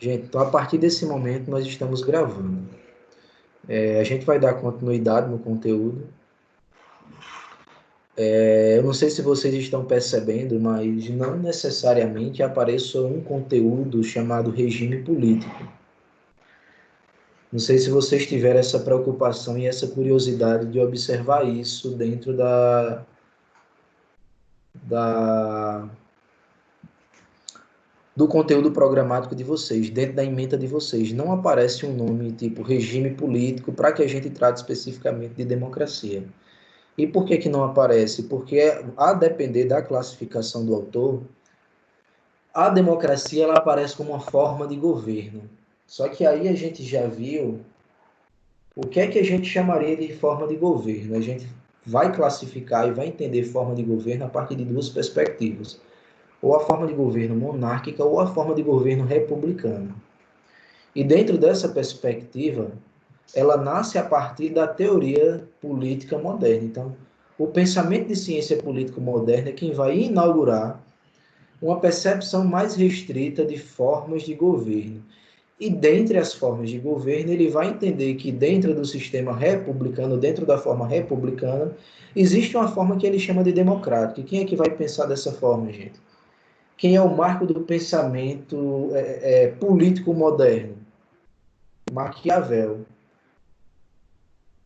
Gente, então a partir desse momento nós estamos gravando. A gente vai dar continuidade no conteúdo. Eu não sei se vocês estão percebendo, mas não necessariamente apareça um conteúdo chamado regime político. Não sei se vocês tiveram essa preocupação e essa curiosidade de observar isso dentro da, do conteúdo programático de vocês, dentro da ementa de vocês. Não aparece um nome tipo regime político para que a gente trate especificamente de democracia. E por que que não aparece? Porque, a depender da classificação do autor, a democracia ela aparece como uma forma de governo. Só que aí a gente já viu o que é que a gente chamaria de forma de governo. A gente vai classificar e vai entender forma de governo a partir de duas perspectivas. Ou a forma de governo monárquica ou a forma de governo republicano. E dentro dessa perspectiva, ela nasce a partir da teoria política moderna. Então, o pensamento de ciência política moderna é quem vai inaugurar uma percepção mais restrita de formas de governo. E dentre as formas de governo, ele vai entender que dentro do sistema republicano, dentro da forma republicana, existe uma forma que ele chama de democrática. E quem é que vai pensar dessa forma, gente? Quem é o marco do pensamento político moderno? Maquiavel.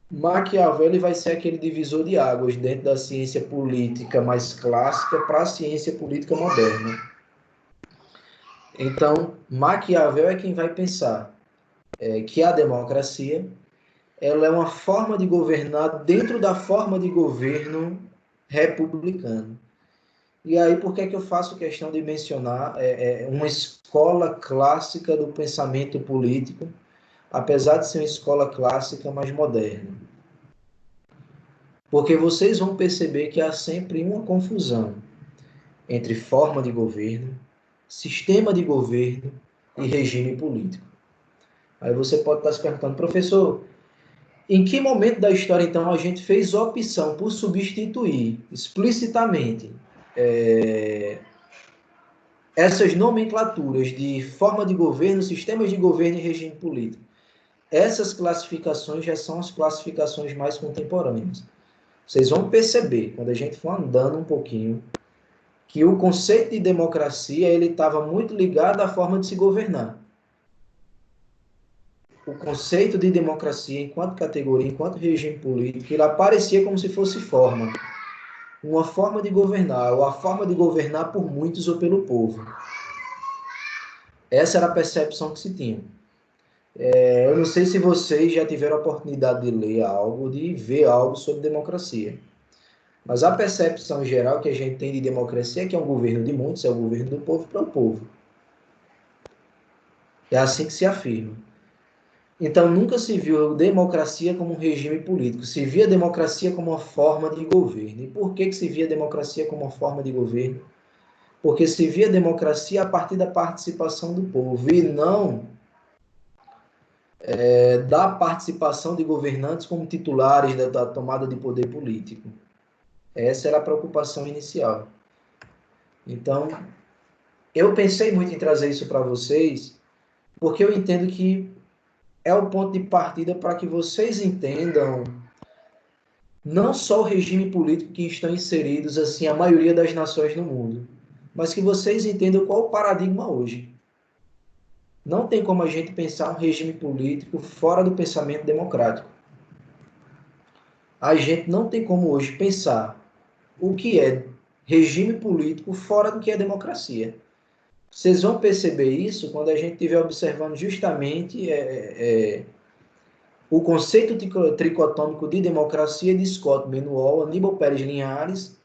Maquiavel ele vai ser aquele divisor de águas dentro da ciência política mais clássica para a ciência política moderna. Então, Maquiavel é quem vai pensar que a democracia ela é uma forma de governar dentro da forma de governo republicano. E aí, por que é que eu faço questão de mencionar uma escola clássica do pensamento político, apesar de ser uma escola clássica mais moderna? Porque vocês vão perceber que há sempre uma confusão entre forma de governo, sistema de governo e regime político. Aí você pode estar se perguntando, professor, em que momento da história, então, a gente fez opção por substituir explicitamente essas nomenclaturas de forma de governo, sistemas de governo e regime político? Essas classificações já são as classificações mais contemporâneas. Vocês vão perceber, quando a gente for andando um pouquinho, que o conceito de democracia ele estava muito ligado à forma de se governar. O conceito de democracia enquanto categoria, enquanto regime político, ele aparecia como se fosse forma. Uma forma de governar, ou a forma de governar por muitos ou pelo povo. Essa era a percepção que se tinha. Eu não sei se vocês já tiveram a oportunidade de ler algo, de ver algo sobre democracia. Mas a percepção geral que a gente tem de democracia é que é um governo de muitos, é o governo do povo para o povo. É assim que se afirma. Então, nunca se viu democracia como um regime político, se via democracia como uma forma de governo. E por que se via democracia como uma forma de governo? Porque se via democracia a partir da participação do povo, e não da participação de governantes como titulares da tomada de poder político. Essa era a preocupação inicial. Então, eu pensei muito em trazer isso para vocês, porque eu entendo que é o ponto de partida para que vocês entendam não só o regime político que estão inseridos assim a maioria das nações no mundo, mas que vocês entendam qual o paradigma hoje. Não tem como a gente pensar um regime político fora do pensamento democrático. A gente não tem como hoje pensar o que é regime político fora do que é democracia. Vocês vão perceber isso quando a gente estiver observando justamente o conceito tricotômico de democracia de Scott Menuol, Aníbal Pérez Linhares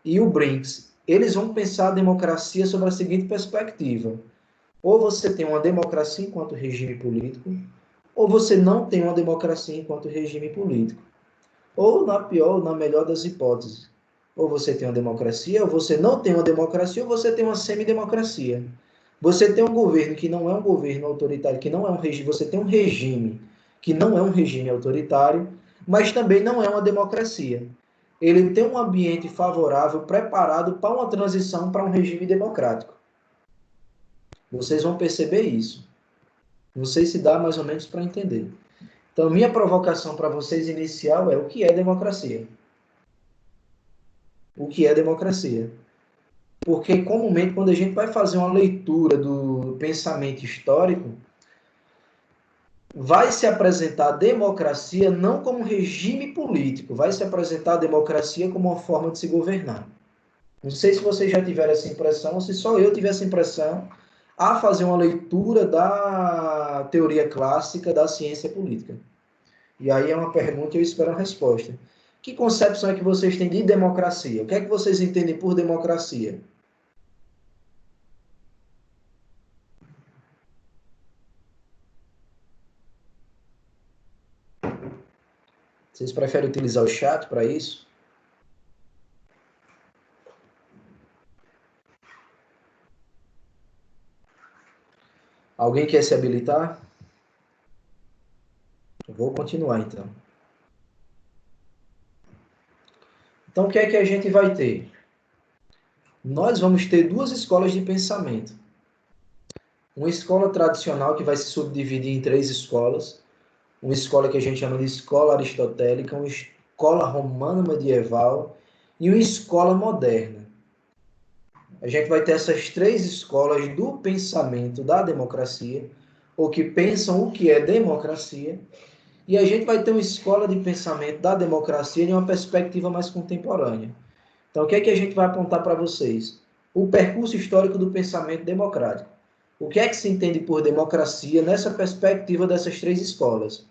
e o Brinks. Eles vão pensar a democracia sobre a seguinte perspectiva: ou você tem uma democracia enquanto regime político, ou você não tem uma democracia enquanto regime político. Ou na pior, ou na melhor das hipóteses, ou você tem uma democracia, ou você não tem uma democracia, ou você tem uma semidemocracia. Você tem um governo que não é um governo autoritário, que não é um regime, você tem um regime que não é um regime autoritário, mas também não é uma democracia. Ele tem um ambiente favorável, preparado para uma transição para um regime democrático. Vocês vão perceber isso. Não sei se dá mais ou menos para entender. Então, minha provocação para vocês inicial é: o que é democracia? O que é democracia? Porque, comumente, quando a gente vai fazer uma leitura do pensamento histórico, vai se apresentar a democracia não como regime político, vai se apresentar a democracia como uma forma de se governar. Não sei se vocês já tiveram essa impressão, ou se só eu tive essa impressão a fazer uma leitura da teoria clássica da ciência política. E aí é uma pergunta e eu espero uma resposta. Que concepção é que vocês têm de democracia? O que é que vocês entendem por democracia? Vocês preferem utilizar o chat para isso? Alguém quer se habilitar? Eu vou continuar então. Então, o que é que a gente vai ter? Nós vamos ter duas escolas de pensamento. Uma escola tradicional que vai se subdividir em três escolas. Uma escola que a gente chama de escola aristotélica, uma escola romana medieval e uma escola moderna. A gente vai ter essas três escolas do pensamento da democracia, ou que pensam o que é democracia, e a gente vai ter uma escola de pensamento da democracia de uma perspectiva mais contemporânea. Então, o que é que a gente vai apontar para vocês? O percurso histórico do pensamento democrático. O que é que se entende por democracia nessa perspectiva dessas três escolas?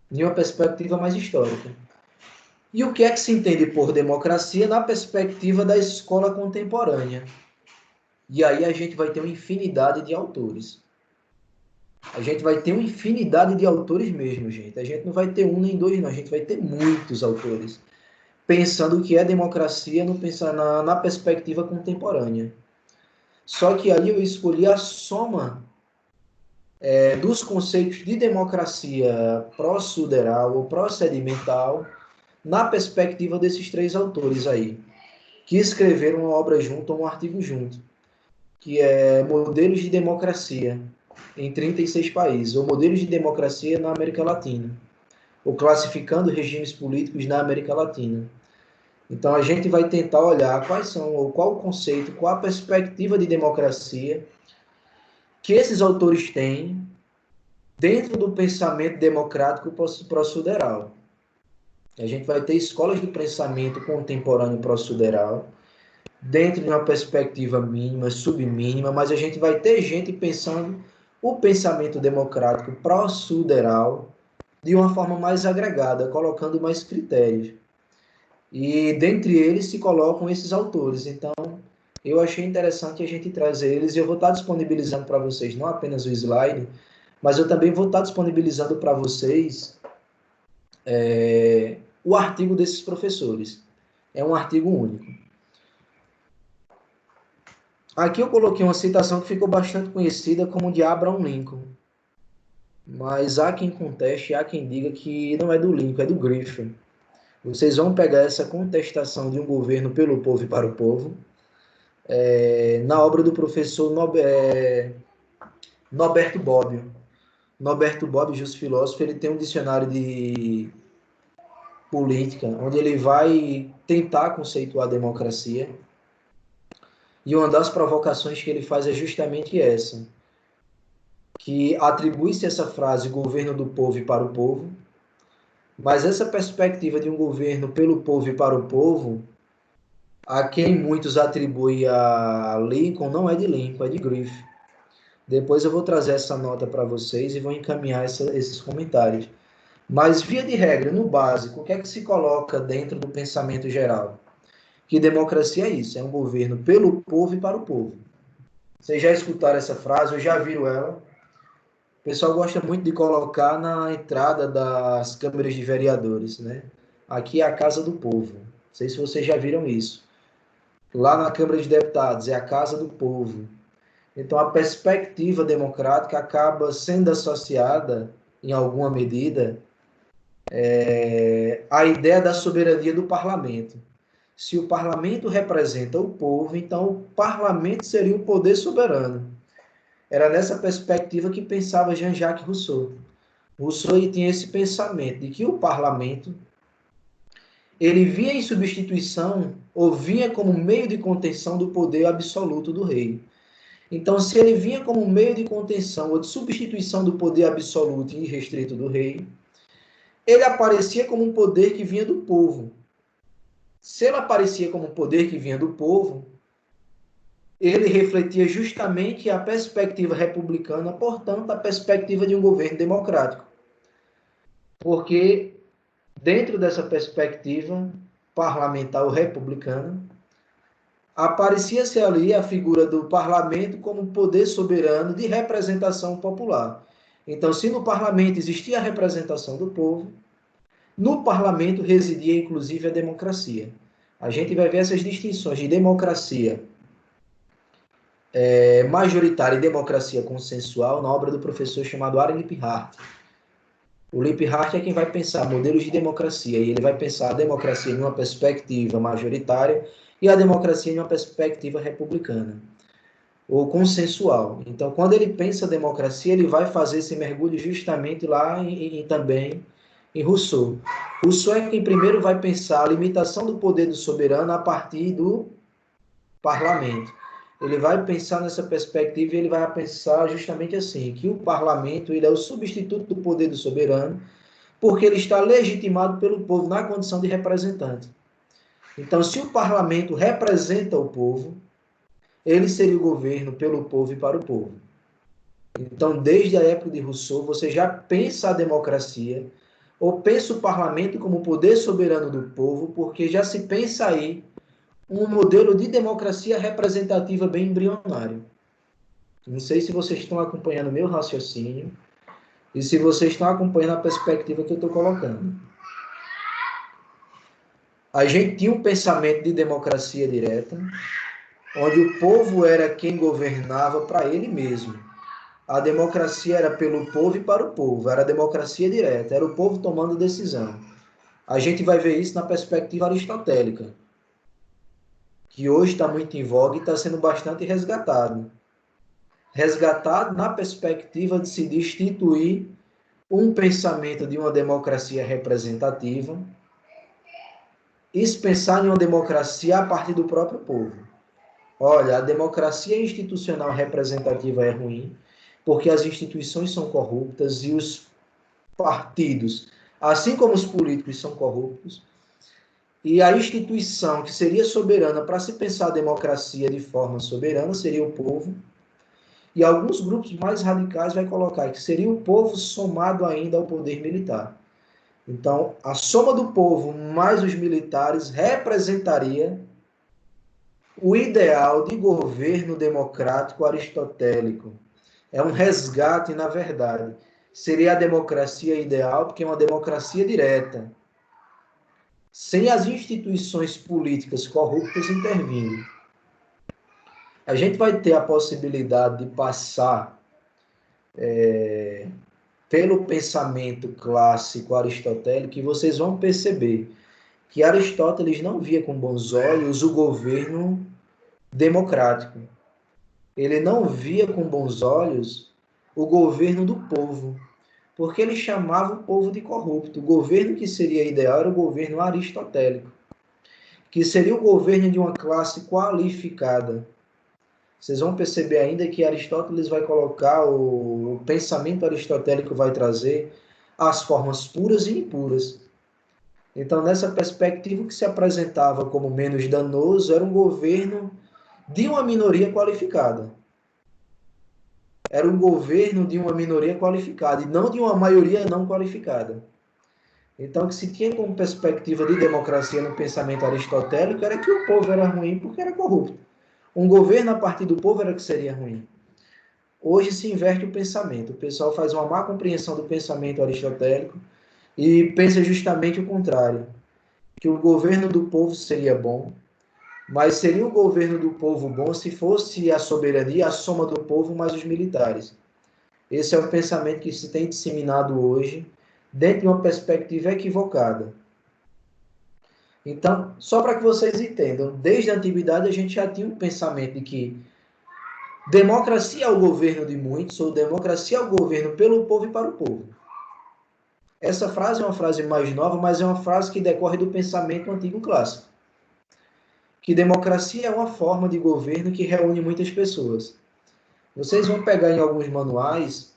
De uma perspectiva mais histórica. E o que é que se entende por democracia na perspectiva da escola contemporânea? E aí a gente vai ter uma infinidade de autores. A gente vai ter uma infinidade de autores mesmo, gente. A gente não vai ter um nem dois, não. A gente vai ter muitos autores. Pensando o que é democracia na perspectiva contemporânea. Só que aí eu escolhi a soma dos conceitos de democracia processual ou procedimental na perspectiva desses três autores aí, que escreveram uma obra junto, um artigo junto, que é Modelos de Democracia em 36 países, ou Modelos de Democracia na América Latina, ou Classificando Regimes Políticos na América Latina. Então a gente vai tentar olhar quais são, ou qual o conceito, qual a perspectiva de democracia que esses autores têm dentro do pensamento democrático processual. A gente vai ter escolas de pensamento contemporâneo processual, dentro de uma perspectiva mínima, submínima, mas a gente vai ter gente pensando o pensamento democrático processual de uma forma mais agregada, colocando mais critérios. E dentre eles se colocam esses autores. Então, eu achei interessante a gente trazer eles e eu vou estar disponibilizando para vocês não apenas o slide, mas eu também vou estar disponibilizando para vocês o artigo desses professores. É um artigo único. Aqui eu coloquei uma citação que ficou bastante conhecida como de Abraham Lincoln. Mas há quem conteste, há quem diga que não é do Lincoln, é do Griffin. Vocês vão pegar essa contestação de um governo pelo povo e para o povo na obra do professor Norberto Bobbio. Norberto Bobbio, justo filósofo, ele tem um dicionário de política, onde ele vai tentar conceituar a democracia. E uma das provocações que ele faz é justamente essa, que atribui-se essa frase governo do povo e para o povo, mas essa perspectiva de um governo pelo povo e para o povo, a quem muitos atribuem a Lincoln, não é de Lincoln, é de Griffith. Depois eu vou trazer essa nota para vocês e vou encaminhar esses comentários. Mas, via de regra, no básico, o que é que se coloca dentro do pensamento geral? Que democracia é isso, é um governo pelo povo e para o povo. Vocês já escutaram essa frase, ou já viram ela? O pessoal gosta muito de colocar na entrada das câmeras de vereadores, né? Aqui é a casa do povo. Não sei se vocês já viram isso. Lá na Câmara de Deputados é a casa do povo. Então a perspectiva democrática acaba sendo associada, em alguma medida, à ideia da soberania do parlamento. Se o parlamento representa o povo, então o parlamento seria o poder soberano. Era nessa perspectiva que pensava Jean-Jacques Rousseau. Rousseau ele tinha esse pensamento de que o parlamento ele via em substituição ou vinha como meio de contenção do poder absoluto do rei. Então, se ele vinha como meio de contenção ou de substituição do poder absoluto e irrestrito do rei, ele aparecia como um poder que vinha do povo. Se ele aparecia como um poder que vinha do povo, ele refletia justamente a perspectiva republicana, portanto, a perspectiva de um governo democrático. Porque, dentro dessa perspectiva parlamentar ou republicana, aparecia-se ali a figura do parlamento como poder soberano de representação popular. Então, se no parlamento existia a representação do povo, no parlamento residia inclusive a democracia. A gente vai ver essas distinções de democracia majoritária e democracia consensual na obra do professor chamado Aaron Liphart. O Liphart é quem vai pensar modelos de democracia, e ele vai pensar a democracia em uma perspectiva majoritária e a democracia em uma perspectiva republicana, ou consensual. Então, quando ele pensa a democracia, ele vai fazer esse mergulho justamente lá também em Rousseau. Rousseau é quem primeiro vai pensar a limitação do poder do soberano a partir do parlamento. Ele vai pensar nessa perspectiva e ele vai pensar justamente assim, que o parlamento ele é o substituto do poder do soberano, porque ele está legitimado pelo povo na condição de representante. Então, se o parlamento representa o povo, ele seria o governo pelo povo e para o povo. Então, desde a época de Rousseau, você já pensa a democracia, ou pensa o parlamento como poder soberano do povo, porque já se pensa aí um modelo de democracia representativa bem embrionário. Não sei se vocês estão acompanhando o meu raciocínio e se vocês estão acompanhando a perspectiva que eu estou colocando. A gente tinha um pensamento de democracia direta, onde o povo era quem governava para ele mesmo. A democracia era pelo povo e para o povo, era a democracia direta, era o povo tomando decisão. A gente vai ver isso na perspectiva aristotélica, que hoje está muito em voga e está sendo bastante resgatado. Resgatado na perspectiva de se destituir um pensamento de uma democracia representativa e se pensar em uma democracia a partir do próprio povo. Olha, a democracia institucional representativa é ruim, porque as instituições são corruptas e os partidos, assim como os políticos, são corruptos. E a instituição que seria soberana para se pensar a democracia de forma soberana seria o povo. E alguns grupos mais radicais vai colocar que seria o povo somado ainda ao poder militar. Então, a soma do povo mais os militares representaria o ideal de governo democrático aristotélico. É um resgate, na verdade. Seria a democracia ideal, porque é uma democracia direta, sem as instituições políticas corruptas intervindo. A gente vai ter a possibilidade de passar pelo pensamento clássico aristotélico, que vocês vão perceber que Aristóteles não via com bons olhos o governo democrático. Ele não via com bons olhos o governo do povo, porque ele chamava o povo de corrupto. O governo que seria ideal era o governo aristotélico, que seria o governo de uma classe qualificada. Vocês vão perceber ainda que Aristóteles vai colocar, o pensamento aristotélico vai trazer as formas puras e impuras. Então, nessa perspectiva, o que se apresentava como menos danoso era um governo de uma minoria qualificada. Era um governo de uma minoria qualificada e não de uma maioria não qualificada. Então, o que se tinha como perspectiva de democracia no pensamento aristotélico era que o povo era ruim porque era corrupto. Um governo a partir do povo era que seria ruim. Hoje se inverte o pensamento. O pessoal faz uma má compreensão do pensamento aristotélico e pensa justamente o contrário, que o governo do povo seria bom, mas seria o governo do povo bom se fosse a soberania, a soma do povo mais os militares. Esse é o pensamento que se tem disseminado hoje, dentro de uma perspectiva equivocada. Então, só para que vocês entendam, desde a antiguidade a gente já tinha um pensamento de que Democracia é o governo de muitos, ou democracia é o governo pelo povo e para o povo. Essa frase é uma frase mais nova, mas é uma frase que decorre do pensamento antigo clássico. Que democracia é uma forma de governo que reúne muitas pessoas. Vocês vão pegar em alguns manuais,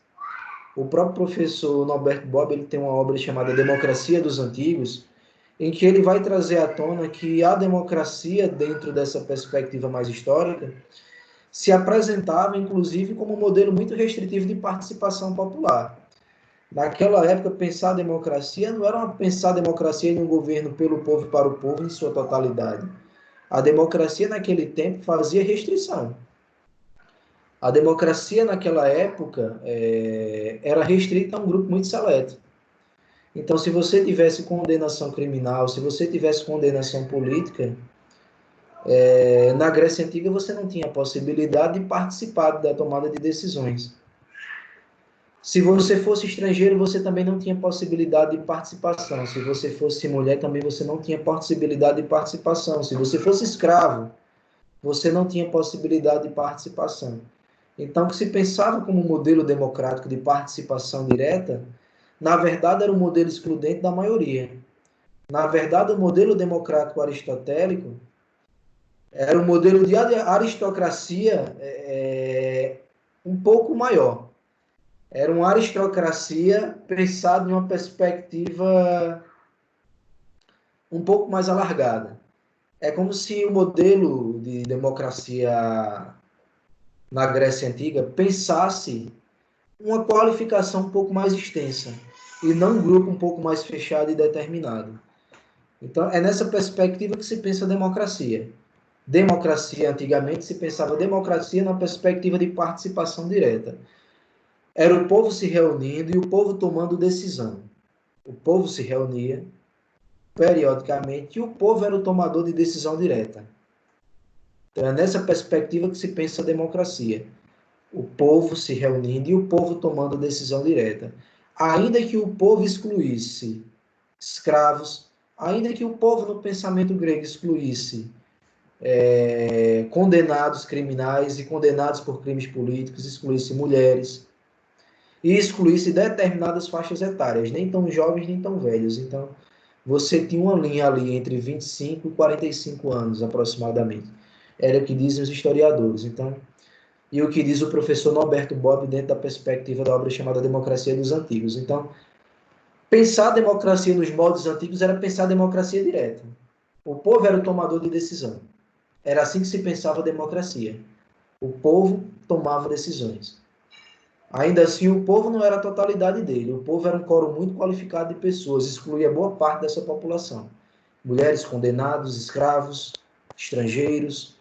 o próprio professor Norberto Bobbio, ele tem uma obra chamada Democracia dos Antigos, em que ele vai trazer à tona que a democracia, dentro dessa perspectiva mais histórica, se apresentava, inclusive, como um modelo muito restritivo de participação popular. Naquela época, pensar a democracia não era pensar a democracia em um governo pelo povo e para o povo em sua totalidade. A democracia, naquele tempo, fazia restrição. A democracia, naquela época, era restrita a um grupo muito seleto. Então, se você tivesse condenação criminal, se você tivesse condenação política, na Grécia Antiga você não tinha a possibilidade de participar da tomada de decisões. Se você fosse estrangeiro, você também não tinha possibilidade de participação. Se você fosse mulher, também você não tinha possibilidade de participação. Se você fosse escravo, você não tinha possibilidade de participação. Então, o que se pensava como um modelo democrático de participação direta, na verdade, era um modelo excludente da maioria. Na verdade, o modelo democrático aristotélico era um modelo de aristocracia um pouco maior. Era uma aristocracia pensada em uma perspectiva um pouco mais alargada. É como se o modelo de democracia na Grécia Antiga pensasse uma qualificação um pouco mais extensa e não um grupo um pouco mais fechado e determinado. Então, é nessa perspectiva que se pensa a democracia. Democracia, antigamente, se pensava democracia na perspectiva de participação direta. Era o povo se reunindo e o povo tomando decisão. O povo se reunia periodicamente e o povo era o tomador de decisão direta. Então, é nessa perspectiva que se pensa a democracia. O povo se reunindo e o povo tomando decisão direta. Ainda que o povo excluísse escravos, ainda que o povo no pensamento grego excluísse condenados criminais e condenados por crimes políticos, excluísse mulheres e excluísse determinadas faixas etárias, nem tão jovens nem tão velhos. Então, você tinha uma linha ali entre 25 e 45 anos, aproximadamente. Era o que dizem os historiadores. Então, e o que diz o professor Norberto Bobbio dentro da perspectiva da obra chamada Democracia dos Antigos. Então, pensar a democracia nos moldes antigos era pensar a democracia direta. O povo era o tomador de decisão. Era assim que se pensava a democracia. O povo tomava decisões. Ainda assim, o povo não era a totalidade dele. O povo era um coro muito qualificado de pessoas, excluía boa parte dessa população. Mulheres, condenados, escravos, estrangeiros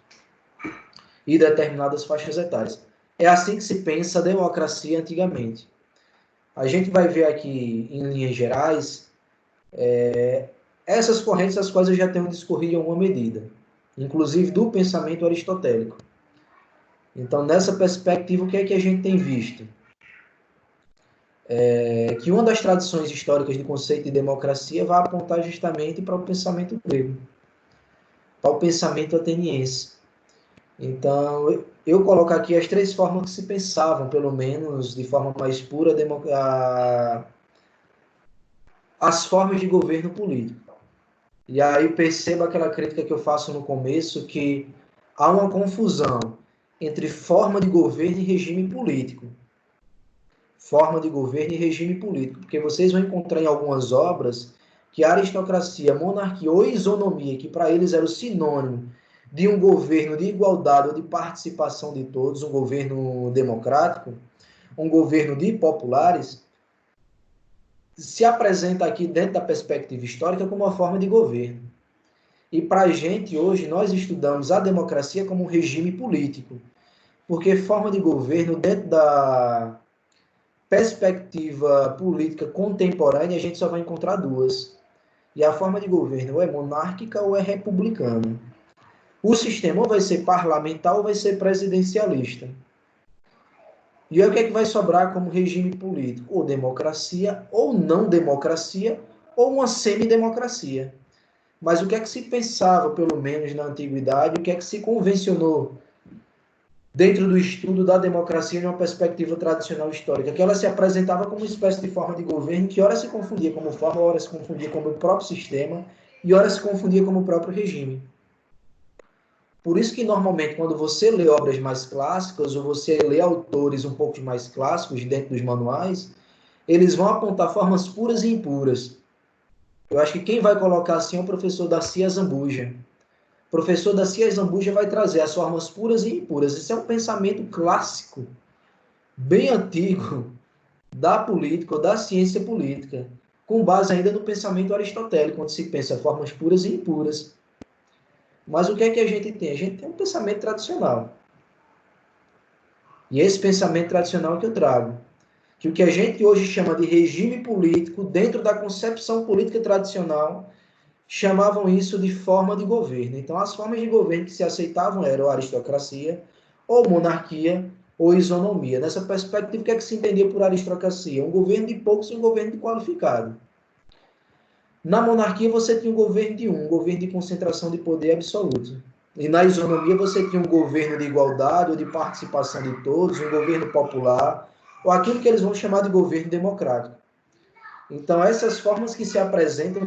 e determinadas faixas etárias. É assim que se pensa a democracia antigamente. A gente vai ver aqui, em linhas gerais, essas correntes as quais eu já tenho discorrido em alguma medida, inclusive do pensamento aristotélico. Então, nessa perspectiva, o que é que a gente tem visto? Que uma das tradições históricas do conceito de democracia vai apontar justamente para o pensamento grego, para o pensamento ateniense. Então, eu coloco aqui as três formas que se pensavam, pelo menos de forma mais pura, as formas de governo político. E aí perceba aquela crítica que eu faço no começo, que há uma confusão entre forma de governo e regime político. Forma de governo e regime político, porque vocês vão encontrar em algumas obras que a aristocracia, monarquia ou isonomia, que para eles era o sinônimo de um governo de igualdade ou de participação de todos, um governo democrático, um governo de populares, se apresenta aqui dentro da perspectiva histórica como uma forma de governo. E para a gente, hoje, nós estudamos a democracia como um regime político, porque forma de governo, dentro da perspectiva política contemporânea, a gente só vai encontrar duas. E a forma de governo ou é monárquica ou é republicana. O sistema ou vai ser parlamentar ou vai ser presidencialista. E aí o que é que vai sobrar como regime político? Ou democracia, ou não democracia, ou uma semidemocracia. Mas o que é que se pensava, pelo menos na antiguidade, o que é que se convencionou dentro do estudo da democracia em uma perspectiva tradicional histórica, que ela se apresentava como uma espécie de forma de governo que ora se confundia como forma, ora se confundia como o próprio sistema e ora se confundia como o próprio regime. Por isso que, normalmente, quando você lê obras mais clássicas ou você lê autores um pouco mais clássicos dentro dos manuais, eles vão apontar formas puras e impuras. Eu acho que quem vai colocar assim é o professor Darcy Azambuja. O professor Darcy Azambuja vai trazer as formas puras e impuras. Esse é um pensamento clássico, bem antigo, da política ou da ciência política, com base ainda no pensamento aristotélico, onde se pensa formas puras e impuras. Mas o que é que a gente tem? A gente tem um pensamento tradicional. E é esse pensamento tradicional que eu trago. Que o que a gente hoje chama de regime político, dentro da concepção política tradicional, chamavam isso de forma de governo. Então, as formas de governo que se aceitavam eram aristocracia, ou monarquia, ou isonomia. Nessa perspectiva, o que é que se entendia por aristocracia? Um governo de poucos e um governo de qualificado. Na monarquia, você tinha um governo de um governo de concentração de poder absoluto. E na isonomia, você tinha um governo de igualdade ou de participação de todos, um governo popular, ou aquilo que eles vão chamar de governo democrático. Então, essas formas que se apresentam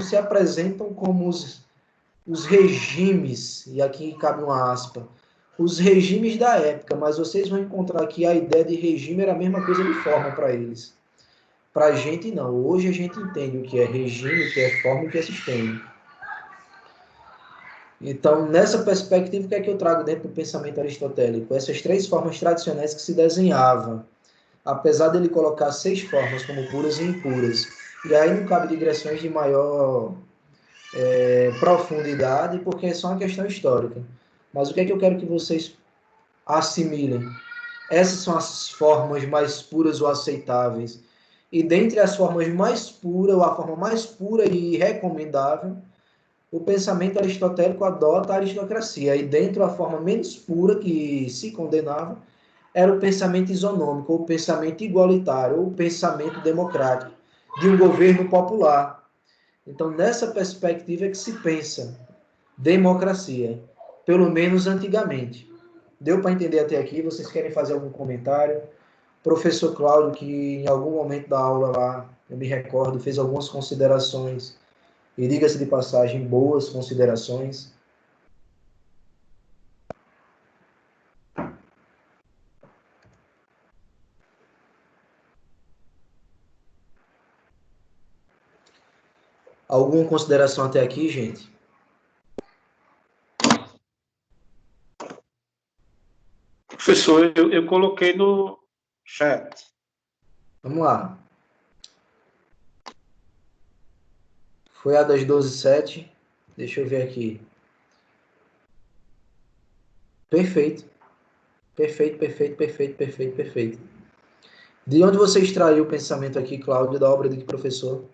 como os regimes, e aqui cabe uma aspa, os regimes da época, mas vocês vão encontrar que a ideia de regime era a mesma coisa de forma para eles. Para a gente, não. Hoje a gente entende o que é regime, o que é forma e o que é sistema. Então, nessa perspectiva, o que é que eu trago dentro do pensamento aristotélico? Essas três formas tradicionais que se desenhavam, apesar dele colocar 6 formas como puras e impuras. E aí não cabe digressões de maior profundidade, porque é só uma questão histórica. Mas o que é que eu quero que vocês assimilem? Essas são as formas mais puras ou aceitáveis. E dentre as formas mais puras, ou a forma mais pura e recomendável, o pensamento aristotélico adota a aristocracia. E dentro a forma menos pura que se condenava era o pensamento isonômico, ou o pensamento igualitário, ou o pensamento democrático, de um governo popular. Então, nessa perspectiva é que se pensa democracia, pelo menos antigamente. Deu para entender até aqui? Vocês querem fazer algum comentário? Professor Cláudio, que em algum momento da aula lá, eu me recordo, fez algumas considerações, e diga-se de passagem, boas considerações. Alguma consideração até aqui, gente? Professor, eu coloquei no chat. Vamos lá. Foi a das 12h07. Deixa eu ver aqui. Perfeito. Perfeito, perfeito, perfeito, perfeito, perfeito. De onde você extraiu o pensamento aqui, Cláudio, da obra de que professor?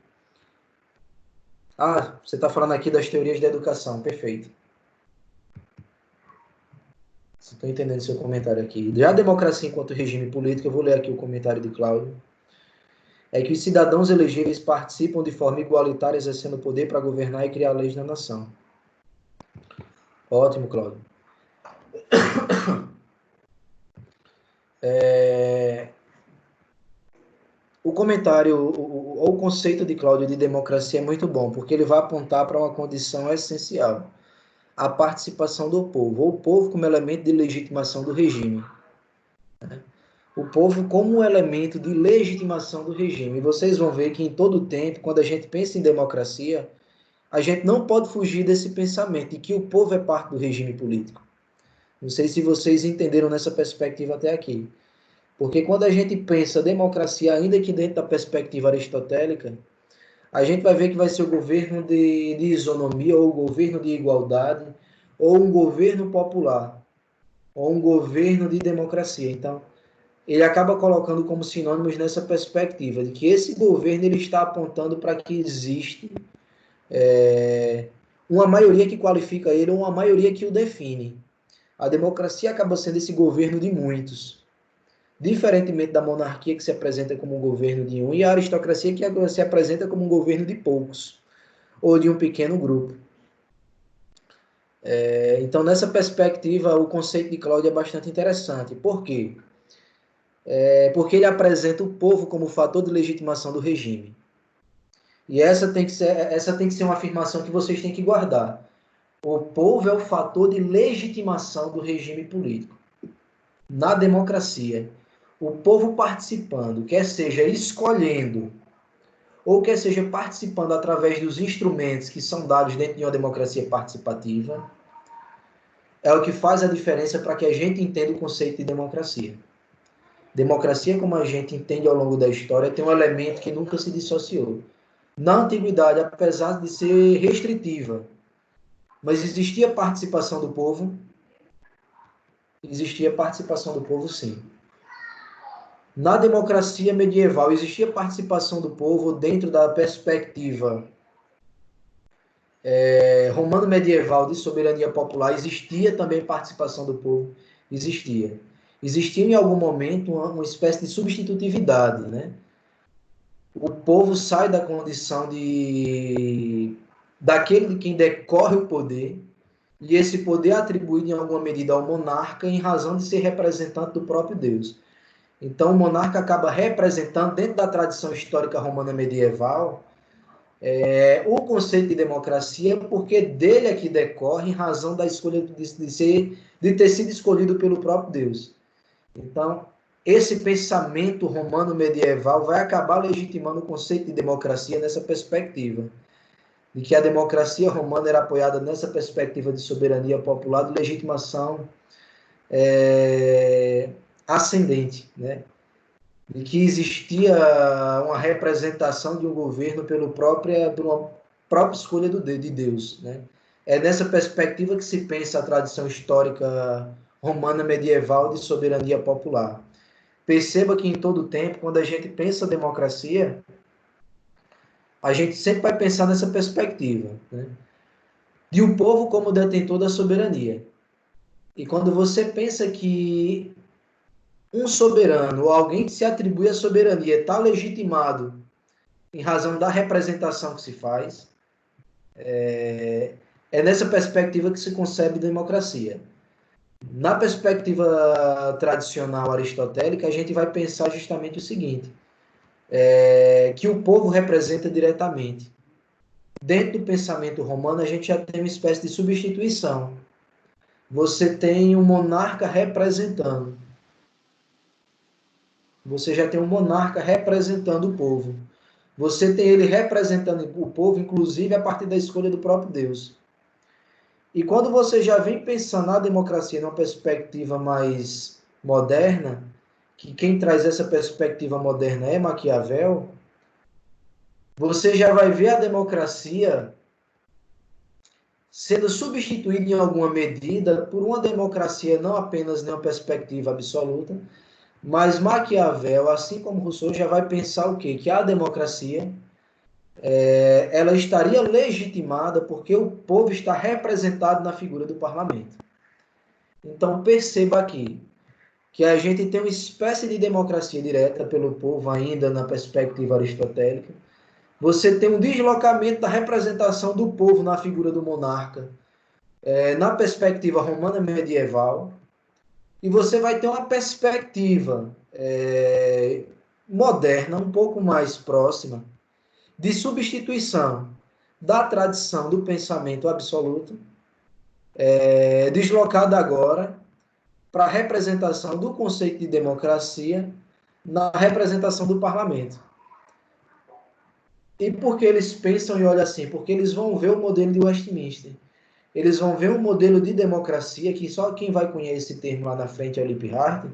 Ah, você está falando aqui das teorias da educação. Perfeito. Estou entendendo seu comentário aqui. Já a democracia enquanto regime político, eu vou ler aqui o comentário de Cláudio. É que os cidadãos elegíveis participam de forma igualitária, exercendo poder para governar e criar leis na nação. Ótimo, Cláudio. O comentário, o conceito de Cláudio de democracia é muito bom, porque ele vai apontar para uma condição essencial, a participação do povo, ou o povo como elemento de legitimação do regime. O povo como um elemento de legitimação do regime. E vocês vão ver que em todo tempo, quando a gente pensa em democracia, a gente não pode fugir desse pensamento de que o povo é parte do regime político. Não sei se vocês entenderam nessa perspectiva até aqui. Porque quando a gente pensa democracia, ainda que dentro da perspectiva aristotélica, a gente vai ver que vai ser o governo de isonomia, ou o governo de igualdade, ou um governo popular, ou um governo de democracia. Então, ele acaba colocando como sinônimos nessa perspectiva, de que esse governo ele está apontando para que existe uma maioria que qualifica ele, ou uma maioria que o define. A democracia acaba sendo esse governo de muitos, diferentemente da monarquia que se apresenta como um governo de um, e a aristocracia que se apresenta como um governo de poucos, ou de um pequeno grupo. Então, nessa perspectiva, o conceito de Cláudio é bastante interessante. Por quê? Porque ele apresenta o povo como fator de legitimação do regime. E essa tem que ser uma afirmação que vocês têm que guardar. O povo é o fator de legitimação do regime político. Na democracia, o povo participando, quer seja escolhendo, ou quer seja participando através dos instrumentos que são dados dentro de uma democracia participativa, é o que faz a diferença para que a gente entenda o conceito de democracia. Democracia, como a gente entende ao longo da história, tem um elemento que nunca se dissociou. Na antiguidade, apesar de ser restritiva, mas existia participação do povo? Existia participação do povo, sim. Na democracia medieval, existia participação do povo dentro da perspectiva romano-medieval de soberania popular? Existia também participação do povo? Existia. Existia em algum momento uma espécie de substitutividade, né? O povo sai da condição daquele de quem decorre o poder, e esse poder é atribuído em alguma medida ao monarca em razão de ser representante do próprio Deus. Então, o monarca acaba representando, dentro da tradição histórica romana medieval, o conceito de democracia, porque dele é que decorre em razão da escolha de ter sido escolhido pelo próprio Deus. Então, esse pensamento romano medieval vai acabar legitimando o conceito de democracia nessa perspectiva, de que a democracia romana era apoiada nessa perspectiva de soberania popular, de legitimação ascendente, né? De que existia uma representação de um governo por uma própria escolha de Deus, né? É nessa perspectiva que se pensa a tradição histórica romana medieval de soberania popular. Perceba que em todo tempo, quando a gente pensa democracia, a gente sempre vai pensar nessa perspectiva, né? De um povo como detentor da soberania. E quando você pensa que um soberano, ou alguém que se atribui a soberania, está legitimado em razão da representação que se faz, é nessa perspectiva que se concebe democracia. Na perspectiva tradicional aristotélica, a gente vai pensar justamente o seguinte, que o povo representa diretamente. Dentro do pensamento romano, a gente já tem uma espécie de substituição. Você tem um monarca representando. Você já tem um monarca representando o povo. Você tem ele representando o povo, inclusive a partir da escolha do próprio Deus. E quando você já vem pensando na democracia numa perspectiva mais moderna, que quem traz essa perspectiva moderna é Maquiavel, você já vai ver a democracia sendo substituída em alguma medida por uma democracia não apenas numa perspectiva absoluta, mas Maquiavel, assim como Rousseau, já vai pensar o quê? Que a democracia ela estaria legitimada porque o povo está representado na figura do parlamento. Então perceba aqui que a gente tem uma espécie de democracia direta pelo povo ainda na perspectiva aristotélica. Você tem um deslocamento da representação do povo na figura do monarca, na perspectiva romana medieval, e você vai ter uma perspectiva moderna, um pouco mais próxima, de substituição da tradição do pensamento absoluto, deslocada agora para a representação do conceito de democracia na representação do parlamento. E por que eles pensam e olham assim? Porque eles vão ver o modelo de Westminster. Eles vão ver um modelo de democracia, que só quem vai conhecer esse termo lá na frente é o Liebhardt,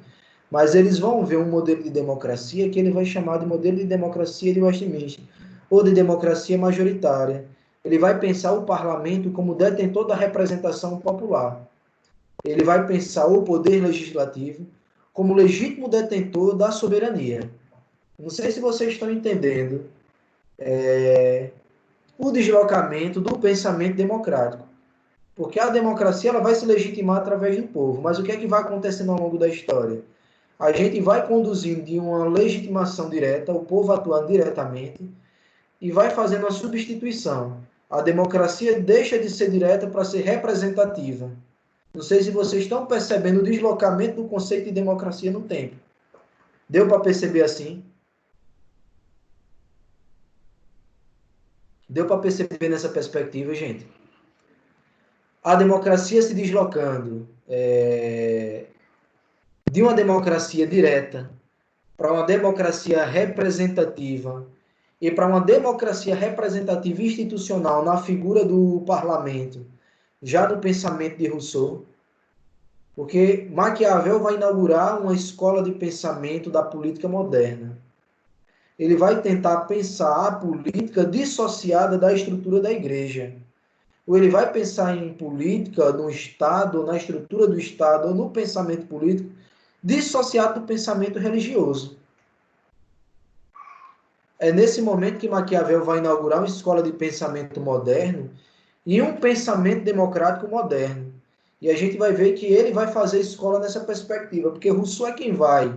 mas eles vão ver um modelo de democracia que ele vai chamar de modelo de democracia de Westminster, ou de democracia majoritária. Ele vai pensar o parlamento como detentor da representação popular. Ele vai pensar o poder legislativo como legítimo detentor da soberania. Não sei se vocês estão entendendo o deslocamento do pensamento democrático. Porque a democracia ela vai se legitimar através do povo. Mas o que é que vai acontecendo ao longo da história? A gente vai conduzindo de uma legitimação direta, o povo atuando diretamente, e vai fazendo uma substituição. A democracia deixa de ser direta para ser representativa. Não sei se vocês estão percebendo o deslocamento do conceito de democracia no tempo. Deu para perceber assim? Deu para perceber nessa perspectiva, gente? A democracia se deslocando de uma democracia direta para uma democracia representativa e para uma democracia representativa institucional na figura do parlamento, já do pensamento de Rousseau, porque Maquiavel vai inaugurar uma escola de pensamento da política moderna. Ele vai tentar pensar a política dissociada da estrutura da igreja. Ou ele vai pensar em política, no Estado, na estrutura do Estado, ou no pensamento político, dissociado do pensamento religioso. É nesse momento que Maquiavel vai inaugurar uma escola de pensamento moderno e um pensamento democrático moderno. E a gente vai ver que ele vai fazer escola nessa perspectiva, porque Rousseau é quem vai,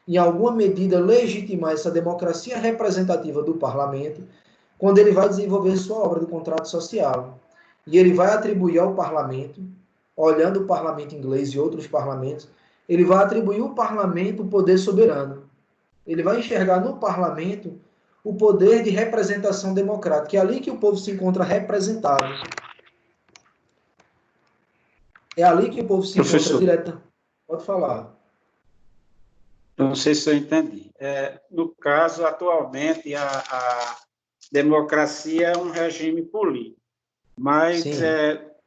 em alguma medida, legitimar essa democracia representativa do parlamento, quando ele vai desenvolver sua obra de contrato social. E ele vai atribuir ao parlamento, olhando o parlamento inglês e outros parlamentos, ele vai atribuir ao parlamento o poder soberano. Ele vai enxergar no parlamento o poder de representação democrática. É ali que o povo se encontra representado. É ali que o povo se encontra direta. Pode falar. Não sei se eu entendi. No caso, atualmente, a democracia é um regime político, mas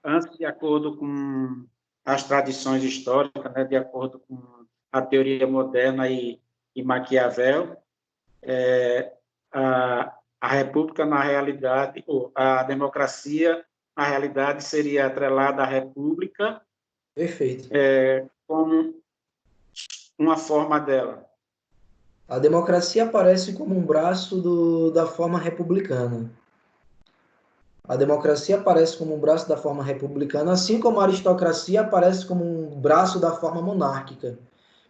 antes, de acordo com as tradições históricas, né, de acordo com a teoria moderna e Maquiavel, a república, na realidade, ou a democracia, na realidade, seria atrelada à república. Perfeito. Como uma forma dela. A democracia aparece como um braço da forma republicana. A democracia aparece como um braço da forma republicana, assim como a aristocracia aparece como um braço da forma monárquica,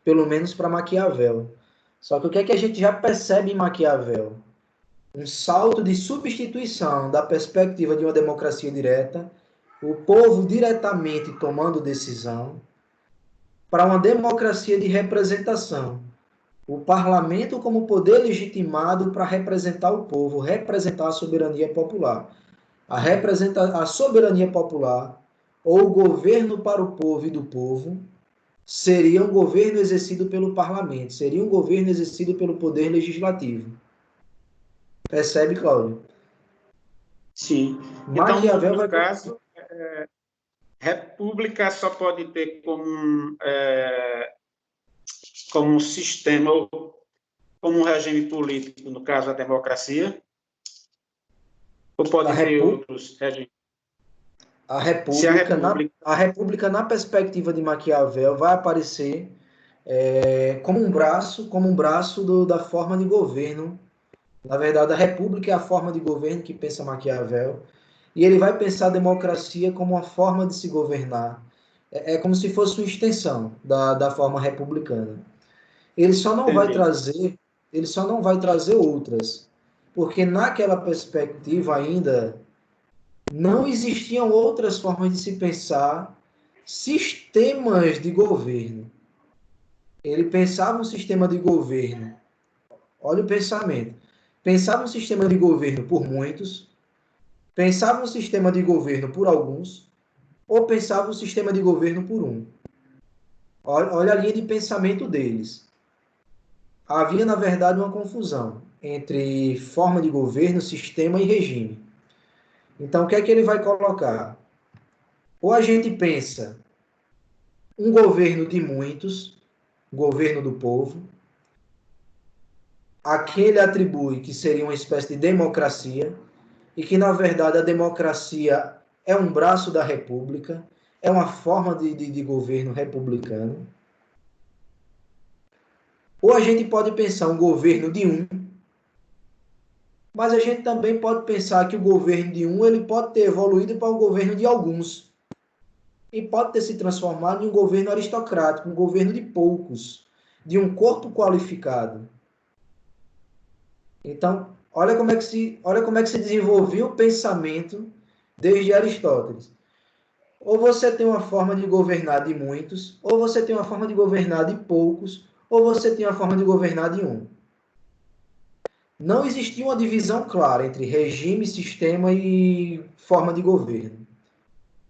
pelo menos para Maquiavel. Só que o que é que a gente já percebe em Maquiavel? Um salto de substituição da perspectiva de uma democracia direta, o povo diretamente tomando decisão, para uma democracia de representação. O parlamento como poder legitimado para representar o povo, representar a soberania popular. A soberania popular, ou o governo para o povo e do povo, seria um governo exercido pelo parlamento, seria um governo exercido pelo poder legislativo. Percebe, Cláudio? Sim. Maquiavel então, no caso, república só pode ter como um sistema, como um regime político, no caso, a democracia, ou pode ter outros regimes? A república, na perspectiva de Maquiavel, vai aparecer como um braço da forma de governo. Na verdade, a república é a forma de governo que pensa Maquiavel, e ele vai pensar a democracia como uma forma de se governar. É como se fosse uma extensão da forma republicana. Ele só não vai trazer outras, porque naquela perspectiva ainda não existiam outras formas de se pensar sistemas de governo. Ele pensava um sistema de governo. Olha o pensamento. Pensava um sistema de governo por muitos, pensava um sistema de governo por alguns, ou pensava um sistema de governo por um. Olha a linha de pensamento deles. Havia, na verdade, uma confusão entre forma de governo, sistema e regime. Então, o que é que ele vai colocar? Ou a gente pensa um governo de muitos, governo do povo, a quem ele atribui que seria uma espécie de democracia, e que, na verdade, a democracia é um braço da república, é uma forma de governo republicano. Ou a gente pode pensar um governo de um, mas a gente também pode pensar que o governo de um ele pode ter evoluído para o governo de alguns. E pode ter se transformado em um governo aristocrático, um governo de poucos, de um corpo qualificado. Então, olha como é que se desenvolveu o pensamento desde Aristóteles. Ou você tem uma forma de governar de muitos, ou você tem uma forma de governar de poucos, ou você tem uma forma de governar de um. Não existia uma divisão clara entre regime, sistema e forma de governo.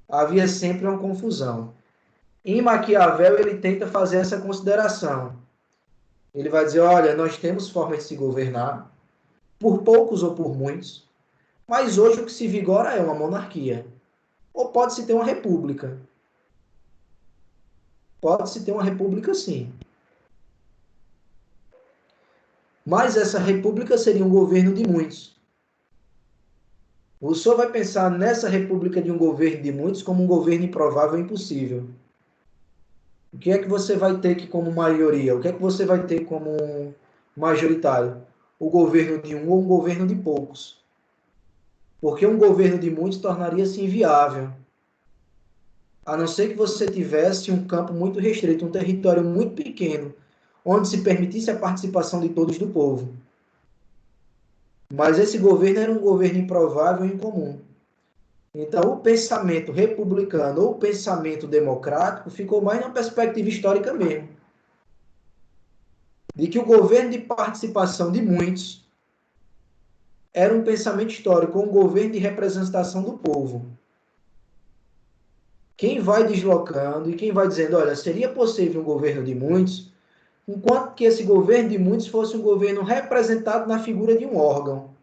Havia sempre uma confusão. Em Maquiavel, ele tenta fazer essa consideração. Ele vai dizer, olha, nós temos formas de se governar, por poucos ou por muitos, mas hoje o que se vigora é uma monarquia. Ou pode-se ter uma república. Pode-se ter uma república, sim. Mas essa república seria um governo de muitos. O senhor vai pensar nessa república de um governo de muitos como um governo improvável e impossível. O que é que você vai ter que como maioria? O que é que você vai ter como majoritário? O governo de um ou um governo de poucos. Porque um governo de muitos tornaria-se inviável. A não ser que você tivesse um campo muito restrito, um território muito pequeno, onde se permitisse a participação de todos do povo. Mas esse governo era um governo improvável e incomum. Então, o pensamento republicano ou o pensamento democrático ficou mais na perspectiva histórica mesmo. De que o governo de participação de muitos era um pensamento histórico, um governo de representação do povo. Quem vai deslocando e quem vai dizendo, olha, seria possível um governo de muitos, enquanto que esse governo de muitos fosse um governo representado na figura de um órgão.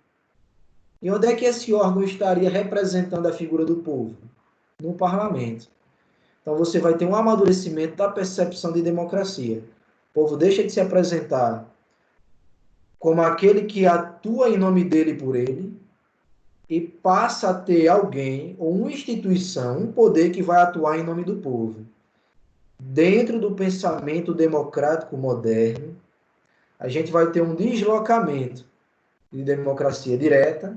E onde é que esse órgão estaria representando a figura do povo? No parlamento. Então você vai ter um amadurecimento da percepção de democracia. O povo deixa de se apresentar como aquele que atua em nome dele e por ele, e passa a ter alguém ou uma instituição, um poder que vai atuar em nome do povo. Dentro do pensamento democrático moderno, a gente vai ter um deslocamento de democracia direta,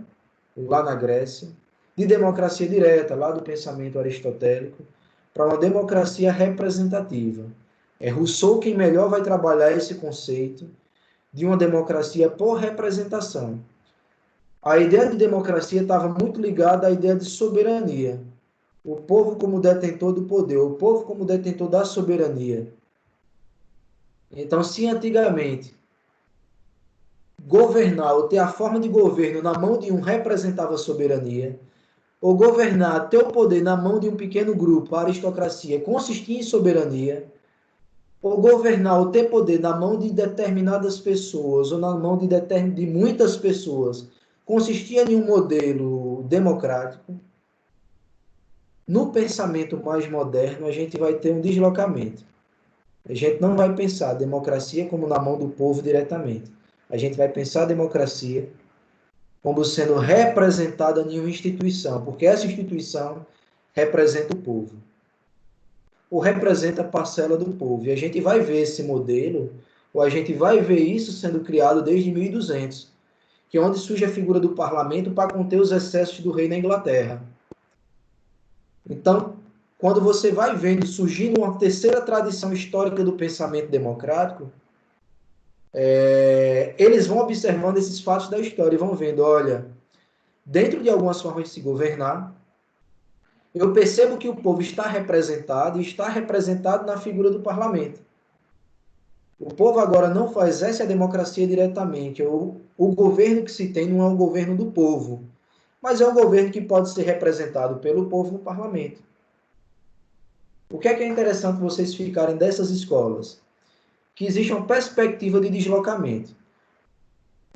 lá na Grécia, de democracia direta, lá do pensamento aristotélico, para uma democracia representativa. É Rousseau quem melhor vai trabalhar esse conceito de uma democracia por representação. A ideia de democracia estava muito ligada à ideia de soberania. O povo como detentor do poder, o povo como detentor da soberania. Então, se antigamente governar ou ter a forma de governo na mão de um representava a soberania, ou governar, ter o poder na mão de um pequeno grupo, a aristocracia, consistia em soberania, ou governar ou ter poder na mão de determinadas pessoas, ou na mão de muitas pessoas, consistia em um modelo democrático. No pensamento mais moderno, a gente vai ter um deslocamento. A gente não vai pensar a democracia como na mão do povo diretamente. A gente vai pensar a democracia como sendo representada em uma instituição, porque essa instituição representa o povo, ou representa a parcela do povo. E a gente vai ver esse modelo, ou a gente vai ver isso sendo criado desde 1200, que é onde surge a figura do parlamento para conter os excessos do rei na Inglaterra. Então, quando você vai vendo surgindo uma terceira tradição histórica do pensamento democrático, eles vão observando esses fatos da história e vão vendo, olha, dentro de algumas formas de se governar, eu percebo que o povo está representado e está representado na figura do parlamento. O povo agora não faz essa democracia diretamente. O governo que se tem não é o governo do povo, mas é um governo que pode ser representado pelo povo no parlamento. O que é interessante vocês ficarem dessas escolas? Que existe uma perspectiva de deslocamento.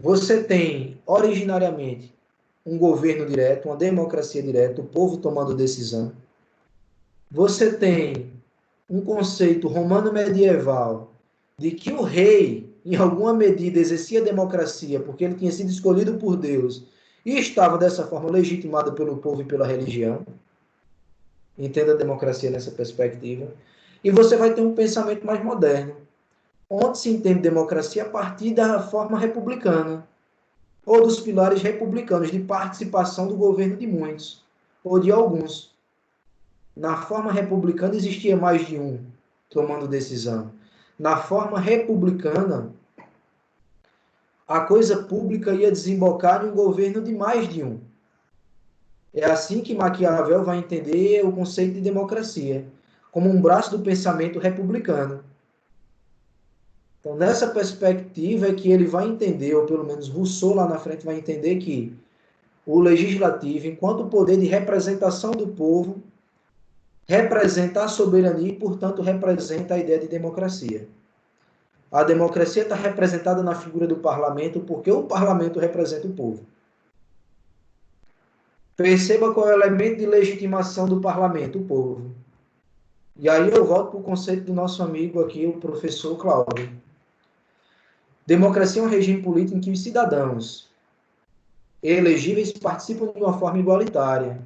Você tem, originariamente, um governo direto, uma democracia direta, o povo tomando decisão. Você tem um conceito romano medieval de que o rei, em alguma medida, exercia democracia porque ele tinha sido escolhido por Deus e estava, dessa forma, legitimado pelo povo e pela religião. Entenda a democracia nessa perspectiva. E você vai ter um pensamento mais moderno, onde se entende democracia a partir da forma republicana, ou dos pilares republicanos de participação do governo de muitos, ou de alguns. Na forma republicana existia mais de um tomando decisão. Na forma republicana, a coisa pública ia desembocar em um governo de mais de um. É assim que Maquiavel vai entender o conceito de democracia, como um braço do pensamento republicano. Então, nessa perspectiva é que ele vai entender, ou pelo menos Rousseau lá na frente vai entender que o legislativo, enquanto poder de representação do povo, representa a soberania e, portanto, representa a ideia de democracia. A democracia está representada na figura do parlamento porque o parlamento representa o povo. Perceba qual é o elemento de legitimação do parlamento, o povo. E aí eu volto para o conceito do nosso amigo aqui, o professor Cláudio. Democracia é um regime político em que os cidadãos elegíveis participam de uma forma igualitária.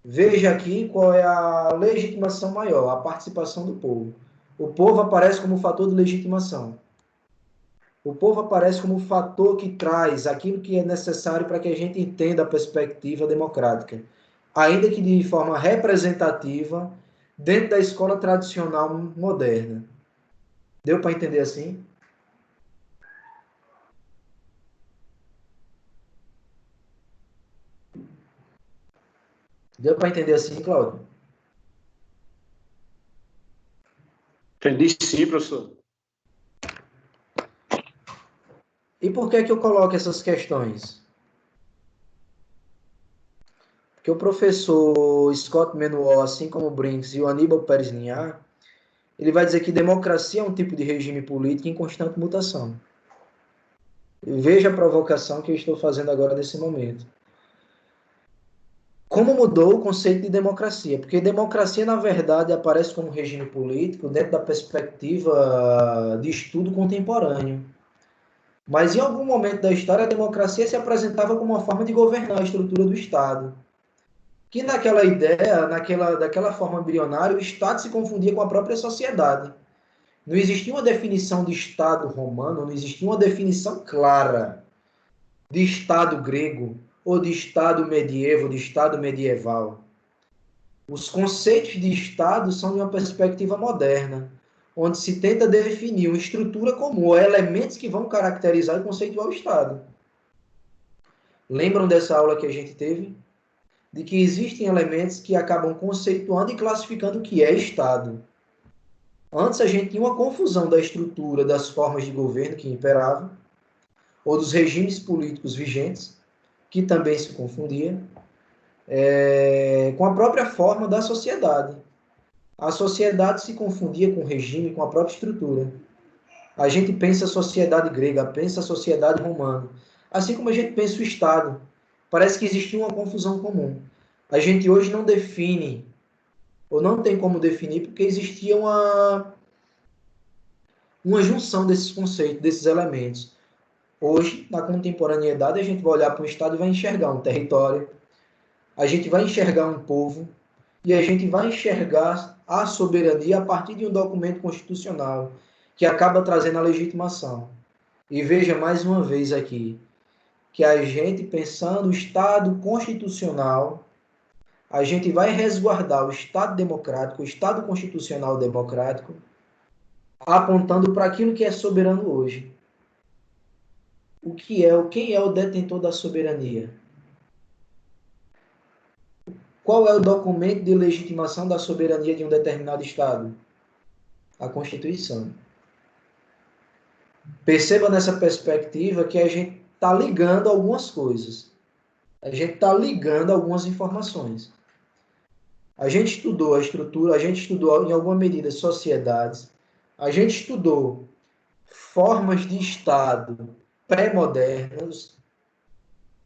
Veja aqui qual é a legitimação maior, a participação do povo. O povo aparece como fator de legitimação. O povo aparece como fator que traz aquilo que é necessário para que a gente entenda a perspectiva democrática, ainda que de forma representativa, dentro da escola tradicional moderna. Deu para entender assim? Deu para entender assim, Cláudio? Entendi sim, professor. E por que eu coloco essas questões? Porque o professor Scott Menuol, assim como o Brinks e o Aníbal Pérez Linhar, ele vai dizer que democracia é um tipo de regime político em constante mutação. Veja a provocação que eu estou fazendo agora nesse momento. Como mudou o conceito de democracia? Porque democracia, na verdade, aparece como regime político dentro da perspectiva de estudo contemporâneo. Mas em algum momento da história, a democracia se apresentava como uma forma de governar a estrutura do Estado. Que naquela ideia, daquela forma embrionária, o Estado se confundia com a própria sociedade. Não existia uma definição de Estado romano, não existia uma definição clara de Estado grego ou de Estado medievo, de Estado medieval. Os conceitos de Estado são de uma perspectiva moderna, onde se tenta definir uma estrutura comum, ou elementos que vão caracterizar e conceituar o Estado. Lembram dessa aula que a gente teve? De que existem elementos que acabam conceituando e classificando o que é Estado. Antes a gente tinha uma confusão da estrutura, das formas de governo que imperavam, ou dos regimes políticos vigentes, que também se confundia, com a própria forma da sociedade. A sociedade se confundia com o regime, com a própria estrutura. A gente pensa a sociedade grega, pensa a sociedade romana. Assim como a gente pensa o Estado. Parece que existia uma confusão comum. A gente hoje não define, ou não tem como definir, porque existia uma junção desses conceitos, desses elementos. Hoje, na contemporaneidade, a gente vai olhar para o Estado e vai enxergar um território, a gente vai enxergar um povo, e a gente vai enxergar a soberania a partir de um documento constitucional, que acaba trazendo a legitimação. E veja mais uma vez aqui, que a gente, pensando o Estado constitucional, a gente vai resguardar o Estado democrático, o Estado constitucional democrático, apontando para aquilo que é soberano hoje. Quem é o detentor da soberania? Qual é o documento de legitimação da soberania de um determinado Estado? A Constituição. Perceba nessa perspectiva que a gente está ligando algumas coisas. A gente está ligando algumas informações. A gente estudou a estrutura, a gente estudou, em alguma medida, sociedades, a gente estudou formas de Estado pré-modernas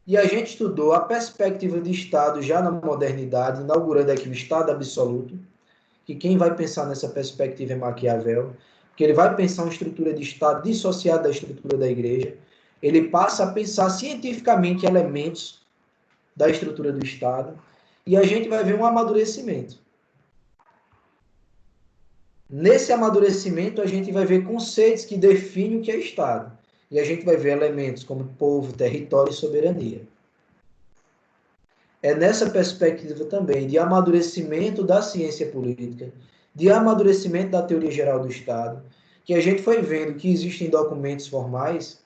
e a gente estudou a perspectiva de Estado já na modernidade, inaugurando aqui o Estado absoluto, que quem vai pensar nessa perspectiva é Maquiavel, que ele vai pensar uma estrutura de Estado dissociada da estrutura da Igreja, ele passa a pensar cientificamente elementos da estrutura do Estado, e a gente vai ver um amadurecimento. Nesse amadurecimento, a gente vai ver conceitos que definem o que é Estado. E a gente vai ver elementos como povo, território e soberania. É nessa perspectiva também de amadurecimento da ciência política, de amadurecimento da teoria geral do Estado, que a gente foi vendo que existem documentos formais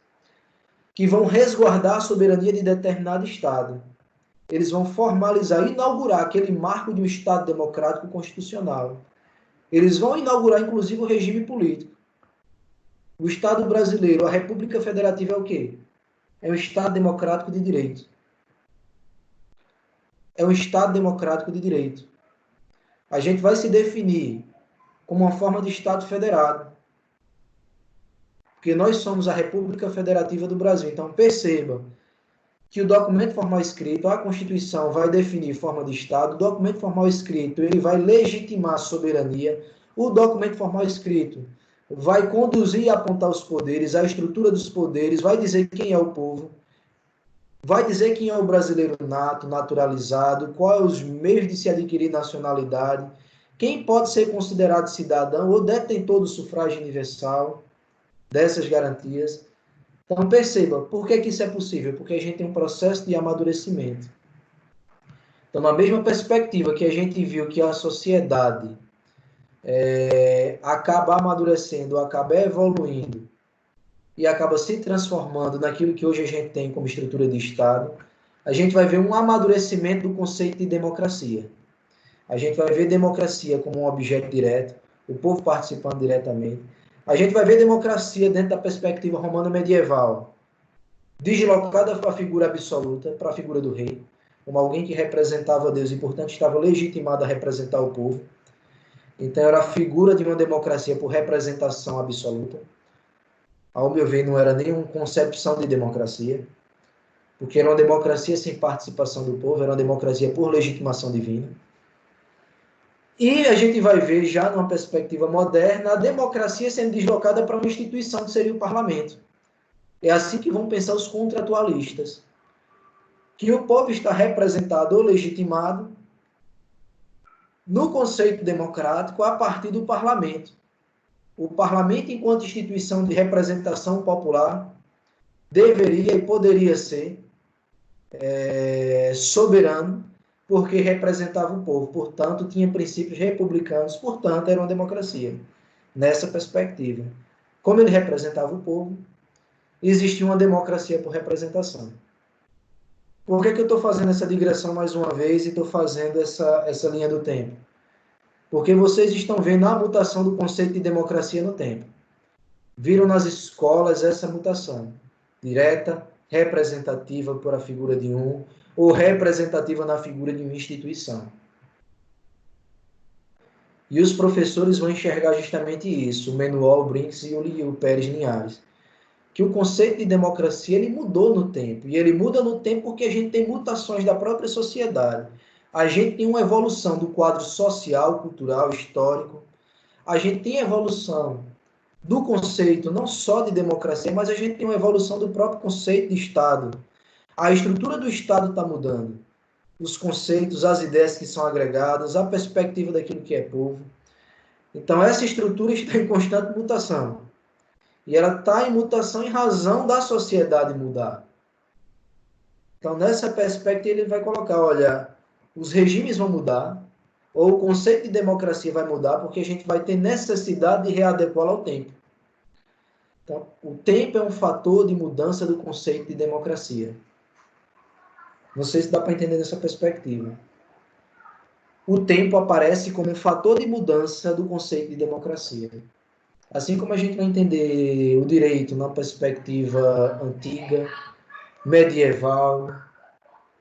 que vão resguardar a soberania de determinado Estado. eles vão formalizar, inaugurar aquele marco de um Estado democrático constitucional. Eles vão inaugurar, inclusive, o regime político. O Estado brasileiro, a República Federativa é o quê? É um Estado democrático de direito. É um Estado democrático de direito. A gente vai se definir como uma forma de Estado federado. Porque nós somos a República Federativa do Brasil. Então, perceba que o documento formal escrito, a Constituição vai definir forma de Estado, o documento formal escrito, ele vai legitimar a soberania, o documento formal escrito vai conduzir e apontar os poderes, a estrutura dos poderes, vai dizer quem é o povo, vai dizer quem é o brasileiro nato, naturalizado, quais os meios de se adquirir nacionalidade, quem pode ser considerado cidadão ou detentor do sufrágio universal, dessas garantias. Então, perceba, por que isso é possível? Porque a gente tem um processo de amadurecimento. Então, na mesma perspectiva que a gente viu que a sociedade acaba amadurecendo, acaba evoluindo e acaba se transformando naquilo que hoje a gente tem como estrutura de Estado, a gente vai ver um amadurecimento do conceito de democracia. A gente vai ver democracia como um objeto direto, o povo participando diretamente. A gente vai ver democracia dentro da perspectiva romana medieval, deslocada para a figura absoluta, para a figura do rei, como alguém que representava Deus e, portanto, estava legitimado a representar o povo. Então, era a figura de uma democracia por representação absoluta. Ao meu ver, não era nenhuma concepção de democracia, porque era uma democracia sem participação do povo, era uma democracia por legitimação divina. E a gente vai ver, já numa perspectiva moderna, a democracia sendo deslocada para uma instituição que seria o parlamento. É assim que vão pensar os contratualistas. Que o povo está representado ou legitimado no conceito democrático a partir do parlamento. O parlamento, enquanto instituição de representação popular, deveria e poderia ser soberano, porque representava o povo, portanto, tinha princípios republicanos, portanto, era uma democracia. Nessa perspectiva. Como ele representava o povo, existia uma democracia por representação. Por que eu estou fazendo essa digressão mais uma vez e estou fazendo essa linha do tempo? Porque vocês estão vendo a mutação do conceito de democracia no tempo. Viram nas escolas essa mutação. Direta, representativa por a figura de um, ou representativa na figura de uma instituição. E os professores vão enxergar justamente isso, o Menuol Brinks e o Pérez Linhares. Que o conceito de democracia ele mudou no tempo. E ele muda no tempo porque a gente tem mutações da própria sociedade. A gente tem uma evolução do quadro social, cultural, histórico. A gente tem evolução do conceito não só de democracia, mas a gente tem uma evolução do próprio conceito de Estado. A estrutura do Estado está mudando. Os conceitos, as ideias que são agregadas, a perspectiva daquilo que é povo. Então, essa estrutura está em constante mutação. E ela está em mutação em razão da sociedade mudar. Então, nessa perspectiva, ele vai colocar, olha, os regimes vão mudar, ou o conceito de democracia vai mudar, porque a gente vai ter necessidade de readequá-lo ao tempo. Então, o tempo é um fator de mudança do conceito de democracia. Não sei se dá para entender nessa perspectiva. O tempo aparece como um fator de mudança do conceito de democracia. Assim como a gente vai entender o direito na perspectiva antiga, medieval,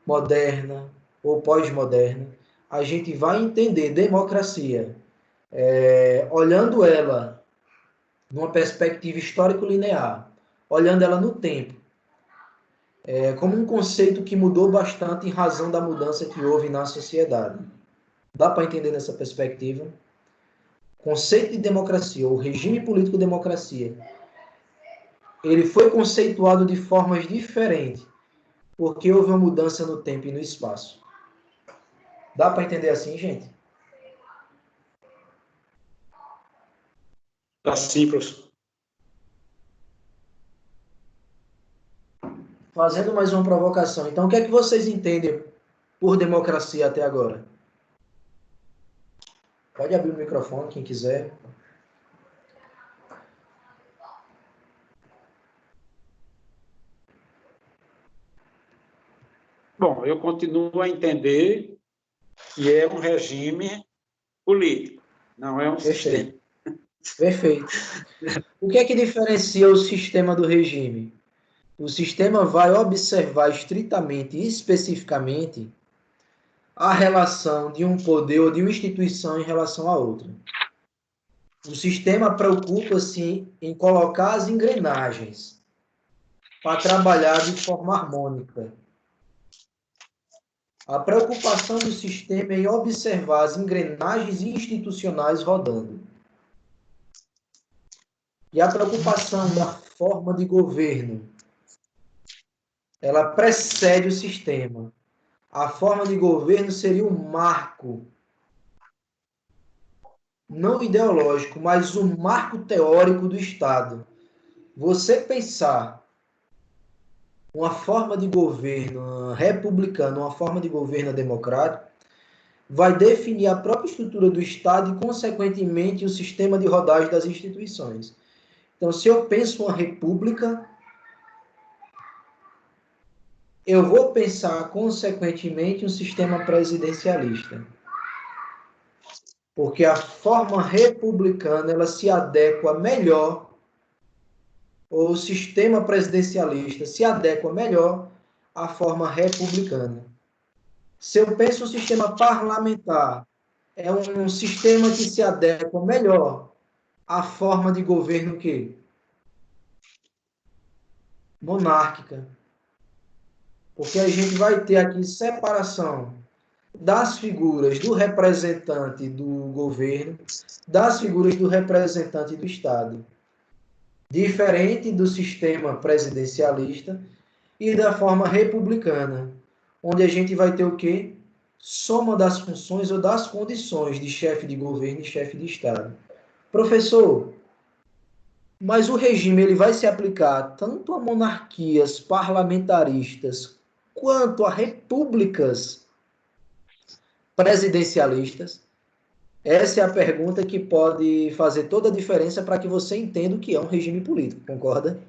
moderna ou pós-moderna, a gente vai entender democracia olhando ela numa perspectiva histórico-linear, olhando ela no tempo, como um conceito que mudou bastante em razão da mudança que houve na sociedade. Dá para entender nessa perspectiva? Conceito de democracia, ou regime político-democracia, ele foi conceituado de formas diferentes, porque houve uma mudança no tempo e no espaço. Dá para entender assim, gente? Tá sim, professor. Fazendo mais uma provocação. Então, o que é que vocês entendem por democracia até agora? Pode abrir o microfone, quem quiser. Bom, eu continuo a entender que é um regime político, não é um sistema. Perfeito. Perfeito. O que é que diferencia o sistema do regime? O sistema vai observar estritamente e especificamente a relação de um poder ou de uma instituição em relação a outra. O sistema preocupa-se em colocar as engrenagens para trabalhar de forma harmônica. A preocupação do sistema é em observar as engrenagens institucionais rodando. E a preocupação da forma de governo, ela precede o sistema. A forma de governo seria um marco, não ideológico, mas um marco teórico do Estado. Você pensar uma forma de governo republicano, uma forma de governo democrático, vai definir a própria estrutura do Estado e, consequentemente, o sistema de rodagem das instituições. Então, se eu penso uma república, eu vou pensar, consequentemente, um sistema presidencialista. Porque a forma republicana, ela se adequa melhor, ou o sistema presidencialista se adequa melhor à forma republicana. Se eu penso um sistema parlamentar, é um sistema que se adequa melhor à forma de governo que monárquica. Porque a gente vai ter aqui separação das figuras do representante do governo, das figuras do representante do Estado. Diferente do sistema presidencialista e da forma republicana, onde a gente vai ter o quê? Soma das funções ou das condições de chefe de governo e chefe de Estado. Professor, mas o regime ele vai se aplicar tanto a monarquias parlamentaristas quanto a repúblicas presidencialistas? Essa é a pergunta que pode fazer toda a diferença para que você entenda o que é um regime político, concorda?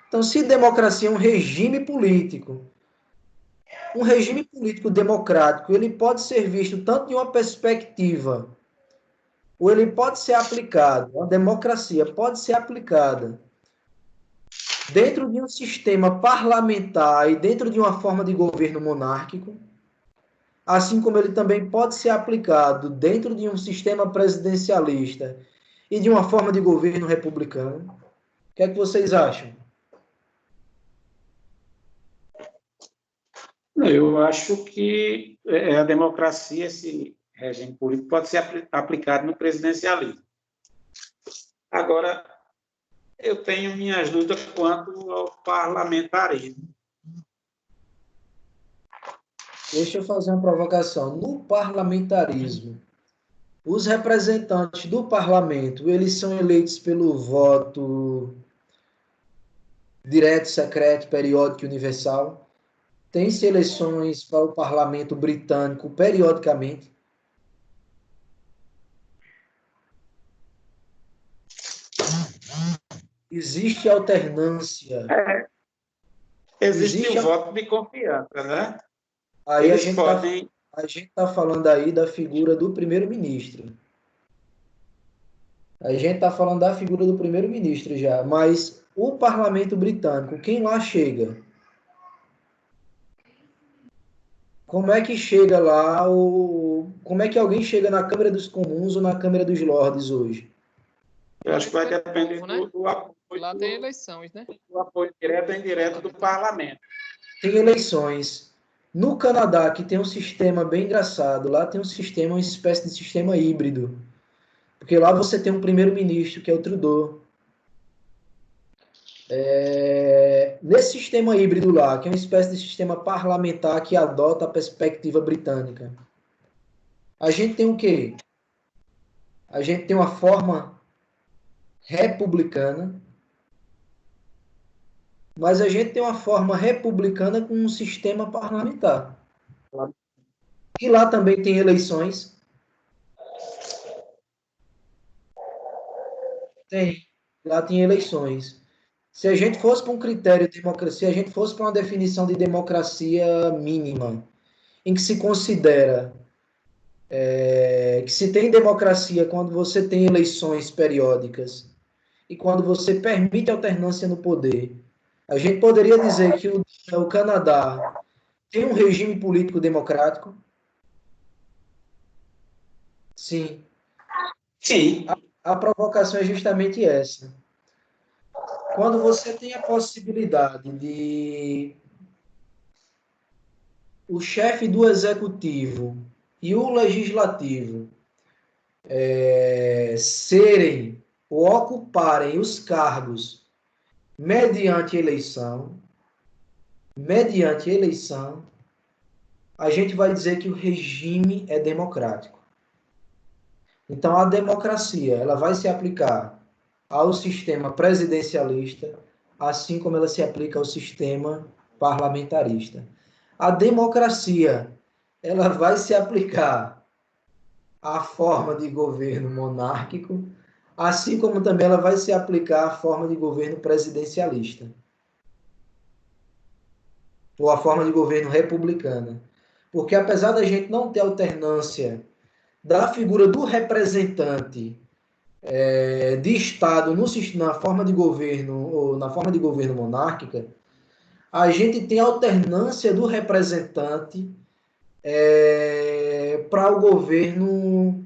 Então, se democracia é um regime político democrático, ele pode ser visto tanto de uma perspectiva, ou ele pode ser aplicado, a democracia pode ser aplicada dentro de um sistema parlamentar e dentro de uma forma de governo monárquico, assim como ele também pode ser aplicado dentro de um sistema presidencialista e de uma forma de governo republicano. O que é que vocês acham? Eu acho que a democracia, esse regime político, pode ser aplicado no presidencialismo. Agora, eu tenho minhas dúvidas quanto ao parlamentarismo. Deixa eu fazer uma provocação. No parlamentarismo, os representantes do parlamento, eles são eleitos pelo voto direto, secreto, periódico e universal. Tem-se eleições para o parlamento britânico periodicamente. Existe alternância. Existe o voto de confiança, né? Aí a gente está falando aí da figura do primeiro-ministro. A gente está falando da figura do primeiro-ministro já, mas o parlamento britânico, quem lá chega? Como é que chega lá, como é que alguém chega na Câmara dos Comuns ou na Câmara dos Lordes hoje? Eu acho que vai depender do apoio. Lá tem eleições, né? Do apoio direto ou indireto do parlamento. Tem eleições. No Canadá, que tem um sistema bem engraçado, lá tem um sistema, uma espécie de sistema híbrido. Porque lá você tem um primeiro-ministro, que é o Trudeau. Nesse sistema híbrido lá, que é uma espécie de sistema parlamentar que adota a perspectiva britânica, a gente tem o quê? A gente tem uma forma republicana, mas a gente tem uma forma republicana com um sistema parlamentar. E lá também tem eleições. Tem. Lá tem eleições. Se a gente fosse para um critério de democracia, se a gente fosse para uma definição de democracia mínima, em que se considera que se tem democracia quando você tem eleições periódicas e quando você permite alternância no poder, a gente poderia dizer que o Canadá tem um regime político democrático? Sim. Sim. A provocação é justamente essa. Quando você tem a possibilidade de o chefe do executivo e o legislativo serem ou ocuparem os cargos mediante eleição, a gente vai dizer que o regime é democrático. Então, a democracia ela vai se aplicar ao sistema presidencialista, assim como ela se aplica ao sistema parlamentarista. A democracia ela vai se aplicar à forma de governo monárquico, assim como também ela vai se aplicar à forma de governo presidencialista, ou à forma de governo republicana. Porque apesar da gente não ter alternância da figura do representante de Estado na forma de governo ou na forma de governo monárquica, a gente tem alternância do representante para o governo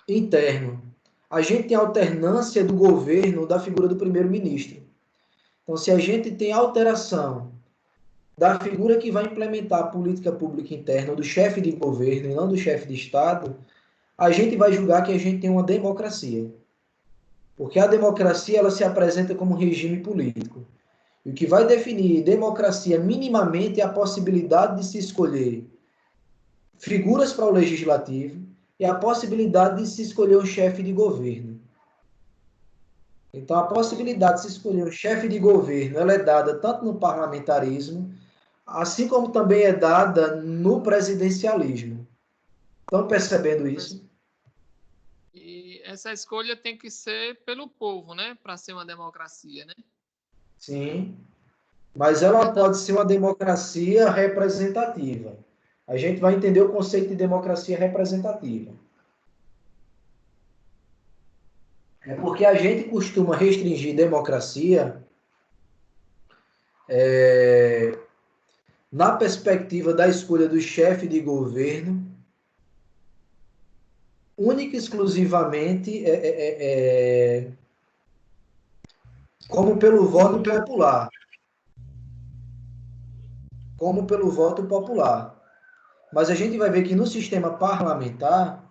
interno. A gente tem alternância do governo da figura do primeiro-ministro. Então, se a gente tem alteração da figura que vai implementar a política pública interna, do chefe de governo e não do chefe de Estado, a gente vai julgar que a gente tem uma democracia. Porque a democracia ela se apresenta como um regime político. E o que vai definir democracia minimamente é a possibilidade de se escolher figuras para o legislativo e a possibilidade de se escolher um chefe de governo. Então, a possibilidade de se escolher um chefe de governo ela é dada tanto no parlamentarismo, assim como também é dada no presidencialismo. Estão percebendo isso? E essa escolha tem que ser pelo povo, né? Para ser uma democracia, né? Sim. Mas ela pode ser uma democracia representativa. A gente vai entender o conceito de democracia representativa. É porque a gente costuma restringir democracia na perspectiva da escolha do chefe de governo, única e exclusivamente como pelo voto popular. Como pelo voto popular. Mas a gente vai ver que no sistema parlamentar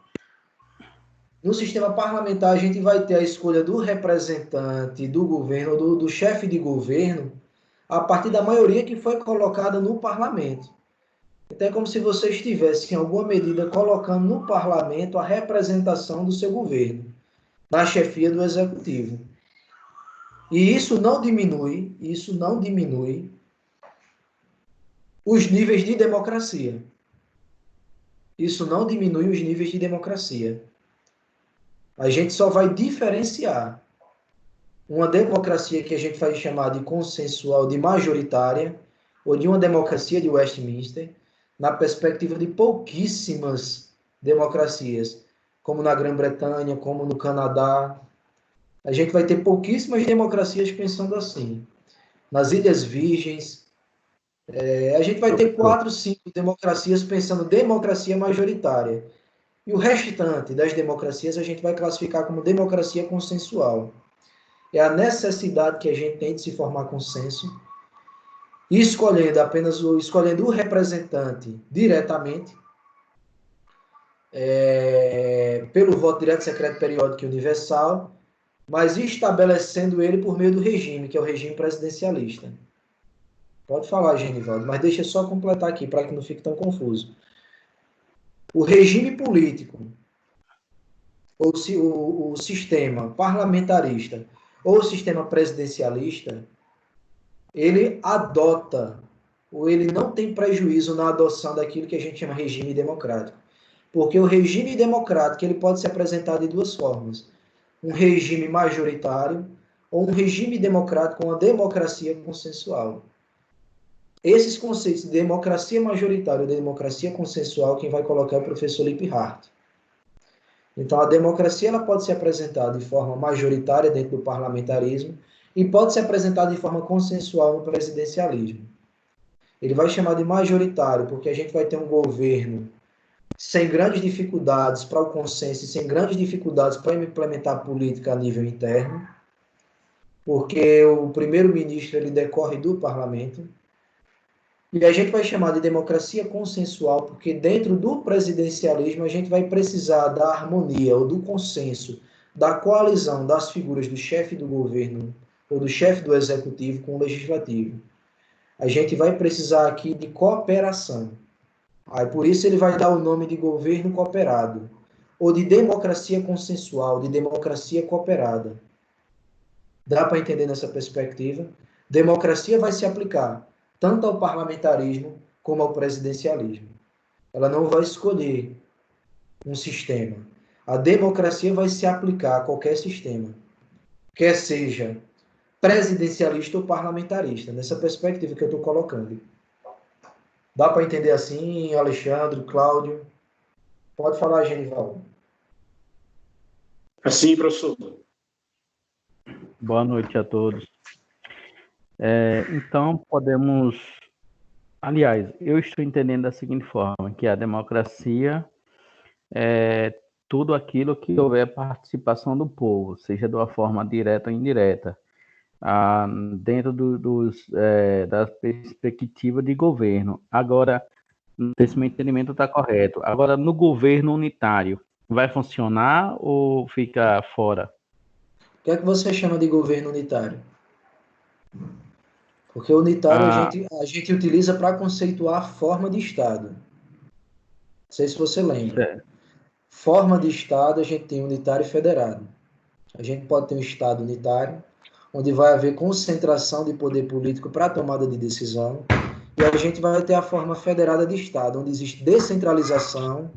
a gente vai ter a escolha do representante do governo, do chefe de governo, a partir da maioria que foi colocada no parlamento. Então é como se você estivesse, em alguma medida, colocando no parlamento a representação do seu governo, na chefia do executivo. E isso não diminui os níveis de democracia. Isso não diminui os níveis de democracia. A gente só vai diferenciar uma democracia que a gente vai chamar de consensual, de majoritária, ou de uma democracia de Westminster, na perspectiva de pouquíssimas democracias, como na Grã-Bretanha, como no Canadá. A gente vai ter pouquíssimas democracias pensando assim. Nas Ilhas Virgens, a gente vai ter 4, 5 democracias pensando democracia majoritária. E o restante das democracias a gente vai classificar como democracia consensual. É a necessidade que a gente tem de se formar consenso, escolhendo o representante diretamente, pelo voto direto, secreto, periódico e universal, mas estabelecendo ele por meio do regime, que é o regime presidencialista. Pode falar, Genivaldo, mas deixa eu só completar aqui, para que não fique tão confuso. O regime político, ou o sistema parlamentarista, ou o sistema presidencialista, ele adota, ou ele não tem prejuízo na adoção daquilo que a gente chama de regime democrático. Porque o regime democrático ele pode ser apresentado de duas formas. Um regime majoritário ou um regime democrático, uma democracia consensual. Esses conceitos de democracia majoritária e democracia consensual, quem vai colocar é o professor Liphart. Então, a democracia ela pode ser apresentada de forma majoritária dentro do parlamentarismo e pode ser apresentada de forma consensual no presidencialismo. Ele vai chamar de majoritário porque a gente vai ter um governo sem grandes dificuldades para o consenso e sem grandes dificuldades para implementar a política a nível interno, porque o primeiro-ministro ele decorre do parlamento. E a gente vai chamar de democracia consensual, porque dentro do presidencialismo a gente vai precisar da harmonia ou do consenso, da coalizão das figuras do chefe do governo ou do chefe do executivo com o legislativo. A gente vai precisar aqui de cooperação. Aí por isso ele vai dar o nome de governo cooperado, ou de democracia consensual, de democracia cooperada. Dá para entender nessa perspectiva? Democracia vai se aplicar tanto ao parlamentarismo como ao presidencialismo. Ela não vai escolher um sistema. A democracia vai se aplicar a qualquer sistema, quer seja presidencialista ou parlamentarista, nessa perspectiva que eu estou colocando. Dá para entender assim, Alexandre, Cláudio? Pode falar, Genivaldo. Assim, professor. Boa noite a todos. Então, podemos... Aliás, eu estou entendendo da seguinte forma, que a democracia é tudo aquilo que houver participação do povo, seja de uma forma direta ou indireta, dentro da perspectiva de governo. Agora, não sei se meu entendimento está correto. Agora, no governo unitário, vai funcionar ou fica fora? O que é que você chama de governo unitário? Porque unitário a gente utiliza para conceituar a forma de Estado. Não sei se você lembra. Certo. Forma de Estado, a gente tem unitário e federado. A gente pode ter um Estado unitário, onde vai haver concentração de poder político para a tomada de decisão, e a gente vai ter a forma federada de Estado, onde existe descentralização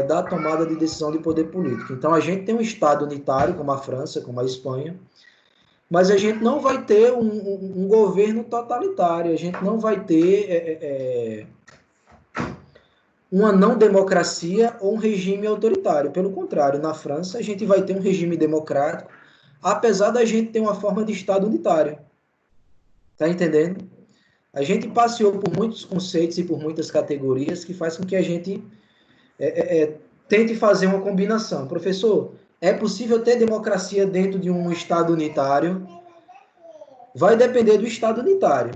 da tomada de decisão de poder político. Então, a gente tem um Estado unitário, como a França, como a Espanha, mas a gente não vai ter um governo totalitário, a gente não vai ter uma não democracia ou um regime autoritário. Pelo contrário, na França a gente vai ter um regime democrático, apesar da gente ter uma forma de Estado unitário. Tá entendendo? A gente passeou por muitos conceitos e por muitas categorias que faz com que a gente tente fazer uma combinação. Professor, é possível ter democracia dentro de um Estado unitário? Vai depender do Estado unitário.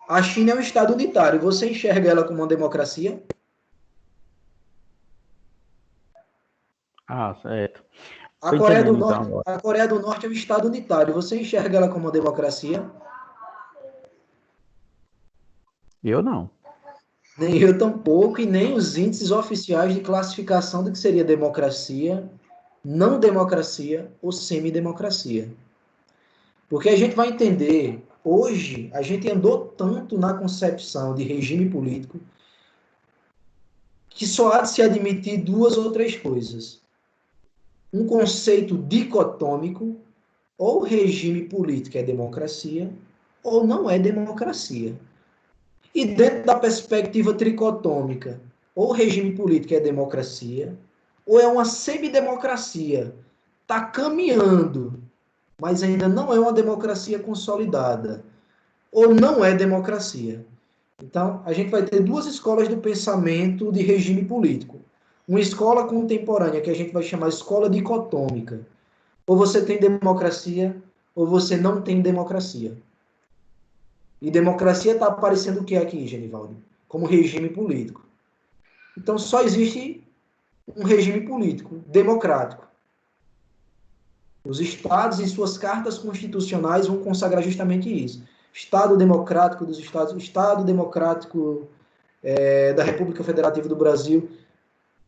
A China é um Estado unitário. Você enxerga ela como uma democracia? Certo. A Coreia do Norte é um Estado unitário. Você enxerga ela como uma democracia? Eu não. Nem eu tampouco, e nem os índices oficiais de classificação do que seria democracia, não democracia ou semidemocracia. Porque a gente vai entender, hoje, a gente andou tanto na concepção de regime político que só há de se admitir duas ou três coisas. Um conceito dicotômico, ou regime político é democracia, ou não é democracia. E dentro da perspectiva tricotômica, ou regime político é democracia, ou é uma semidemocracia. Está caminhando, mas ainda não é uma democracia consolidada. Ou não é democracia. Então, a gente vai ter duas escolas do pensamento de regime político. Uma escola contemporânea, que a gente vai chamar escola dicotômica. Ou você tem democracia, ou você não tem democracia. E democracia está aparecendo o que aqui, Genivaldo? Como regime político. Então, só existe um regime político democrático. Os estados, em suas cartas constitucionais, vão consagrar justamente isso. Estado democrático dos Estados Unidos, Estado democrático da República Federativa do Brasil.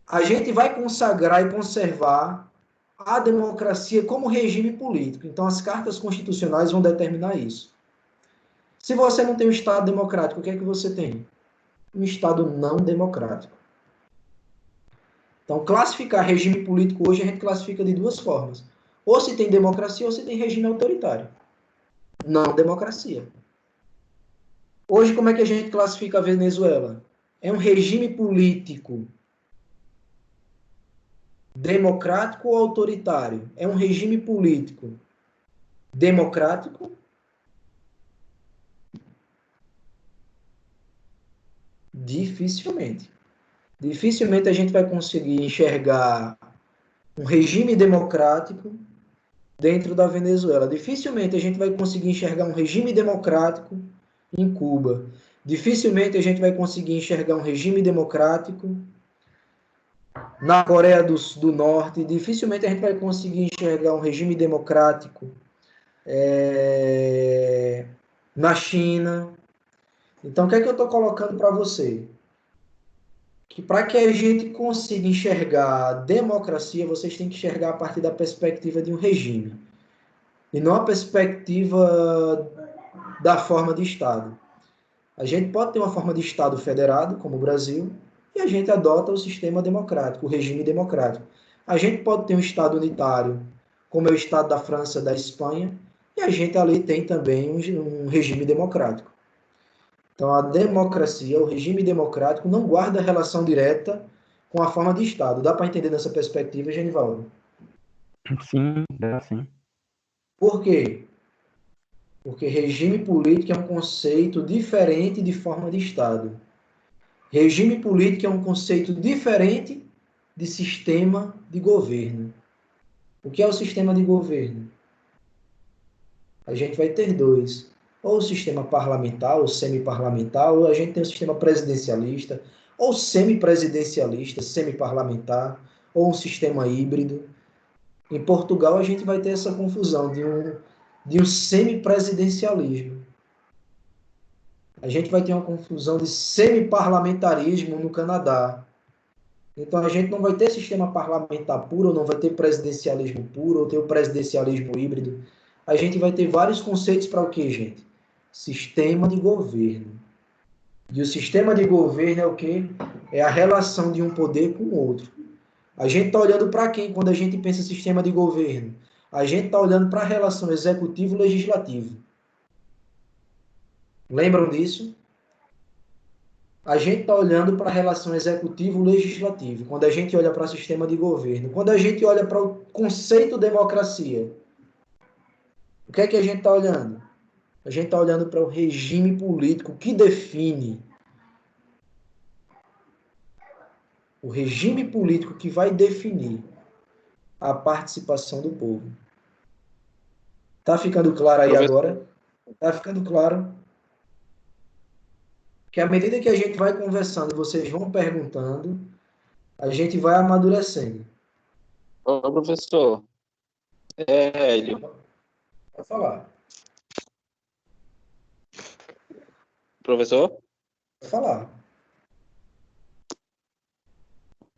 A gente vai consagrar e conservar a democracia como regime político. Então, as cartas constitucionais vão determinar isso. Se você não tem um Estado democrático, o que é que você tem? Um Estado não democrático. Então, classificar regime político hoje, a gente classifica de duas formas. Ou se tem democracia ou se tem regime autoritário. Não democracia. Hoje, como é que a gente classifica a Venezuela? É um regime político democrático ou autoritário? É um regime político democrático? Dificilmente. Dificilmente a gente vai conseguir enxergar um regime democrático dentro da Venezuela. Dificilmente a gente vai conseguir enxergar um regime democrático em Cuba. Dificilmente a gente vai conseguir enxergar um regime democrático na Coreia do Norte. Dificilmente a gente vai conseguir enxergar um regime democrático na China. Então, o que é que eu estou colocando para você? Que para que a gente consiga enxergar a democracia, vocês têm que enxergar a partir da perspectiva de um regime. E não a perspectiva da forma de Estado. A gente pode ter uma forma de Estado federado, como o Brasil, e a gente adota o sistema democrático, o regime democrático. A gente pode ter um Estado unitário, como é o Estado da França, da Espanha, e a gente ali tem também um regime democrático. Então, a democracia, o regime democrático, não guarda relação direta com a forma de Estado. Dá para entender nessa perspectiva, Genivaldo? Sim, dá sim. Por quê? Porque regime político é um conceito diferente de forma de Estado. Regime político é um conceito diferente de sistema de governo. O que é o sistema de governo? A gente vai ter dois. Ou o sistema parlamentar, ou semi-parlamentar, ou a gente tem o sistema presidencialista, ou semi-presidencialista, semi-parlamentar, ou um sistema híbrido. Em Portugal, a gente vai ter essa confusão de um semi-presidencialismo. A gente vai ter uma confusão de semi-parlamentarismo no Canadá. Então, a gente não vai ter sistema parlamentar puro, ou não vai ter presidencialismo puro, ou ter o presidencialismo híbrido. A gente vai ter vários conceitos para o quê, gente? Sistema de governo. E o sistema de governo é o quê? É a relação de um poder com o outro. A gente está olhando para quem quando a gente pensa em sistema de governo? A gente está olhando para a relação executivo-legislativo. Lembram disso? A gente está olhando para a relação executivo-legislativo, quando a gente olha para o sistema de governo. Quando a gente olha para o conceito democracia, o que é que a gente está olhando? A gente está olhando para o regime político que define o regime político que vai definir a participação do povo. Tá ficando claro aí agora? Tá ficando claro? Que à medida que a gente vai conversando, vocês vão perguntando, a gente vai amadurecendo. Ô, professor, Hélio. Pode falar. Professor? Pode falar.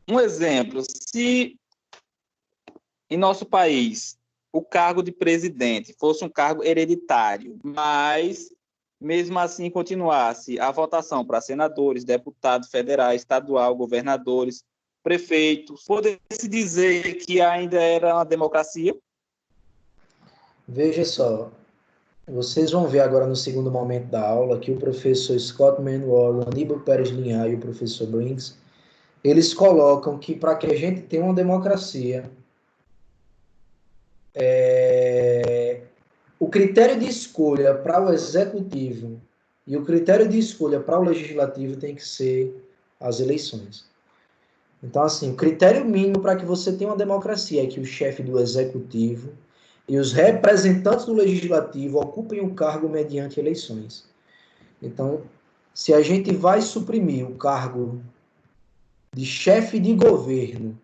Um exemplo, se em nosso país o cargo de presidente fosse um cargo hereditário, mas mesmo assim continuasse a votação para senadores, deputados federais, estadual, governadores, prefeitos, poderia-se dizer que ainda era uma democracia? Veja só, vocês vão ver agora no segundo momento da aula que o professor Scott Manuel, o Aníbal Pérez Linhares e o professor Briggs, eles colocam que para que a gente tenha uma democracia, o critério de escolha para o executivo e o critério de escolha para o legislativo tem que ser as eleições. Então, assim, o critério mínimo para que você tenha uma democracia é que o chefe do executivo e os representantes do legislativo ocupem o cargo mediante eleições. Então, se a gente vai suprimir o cargo de chefe de governo,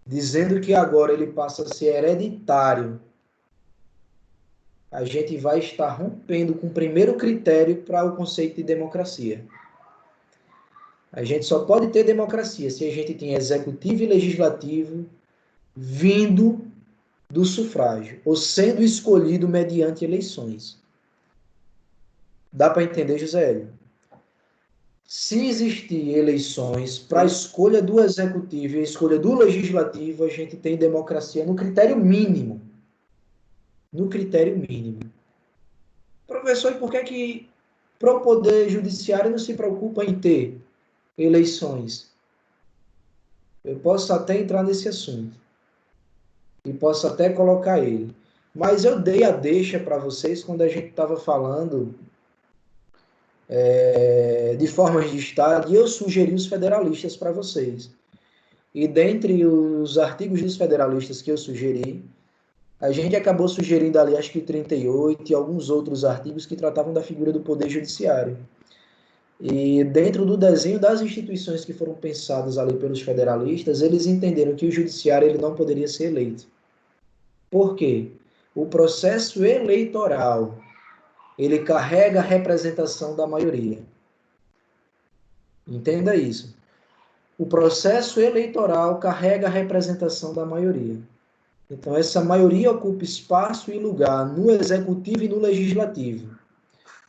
dizendo que agora ele passa a ser hereditário, a gente vai estar rompendo com o primeiro critério para o conceito de democracia. A gente só pode ter democracia se a gente tem executivo e legislativo vindo do sufrágio, ou sendo escolhido mediante eleições. Dá para entender, José Hélio? Se existir eleições para a escolha do executivo e a escolha do legislativo, a gente tem democracia no critério mínimo. No critério mínimo. Professor, e por que para o Poder Judiciário não se preocupa em ter eleições? Eu posso até entrar nesse assunto. E posso até colocar ele. Mas eu dei a deixa para vocês quando a gente estava falando de formas de Estado, e eu sugeri os federalistas para vocês. E dentre os artigos dos federalistas que eu sugeri, a gente acabou sugerindo ali, acho que 38 e alguns outros artigos que tratavam da figura do Poder Judiciário. E dentro do desenho das instituições que foram pensadas ali pelos federalistas, eles entenderam que o Judiciário ele não poderia ser eleito. Por quê? O processo eleitoral, ele carrega a representação da maioria. Entenda isso. O processo eleitoral carrega a representação da maioria. Então, essa maioria ocupa espaço e lugar no executivo e no legislativo.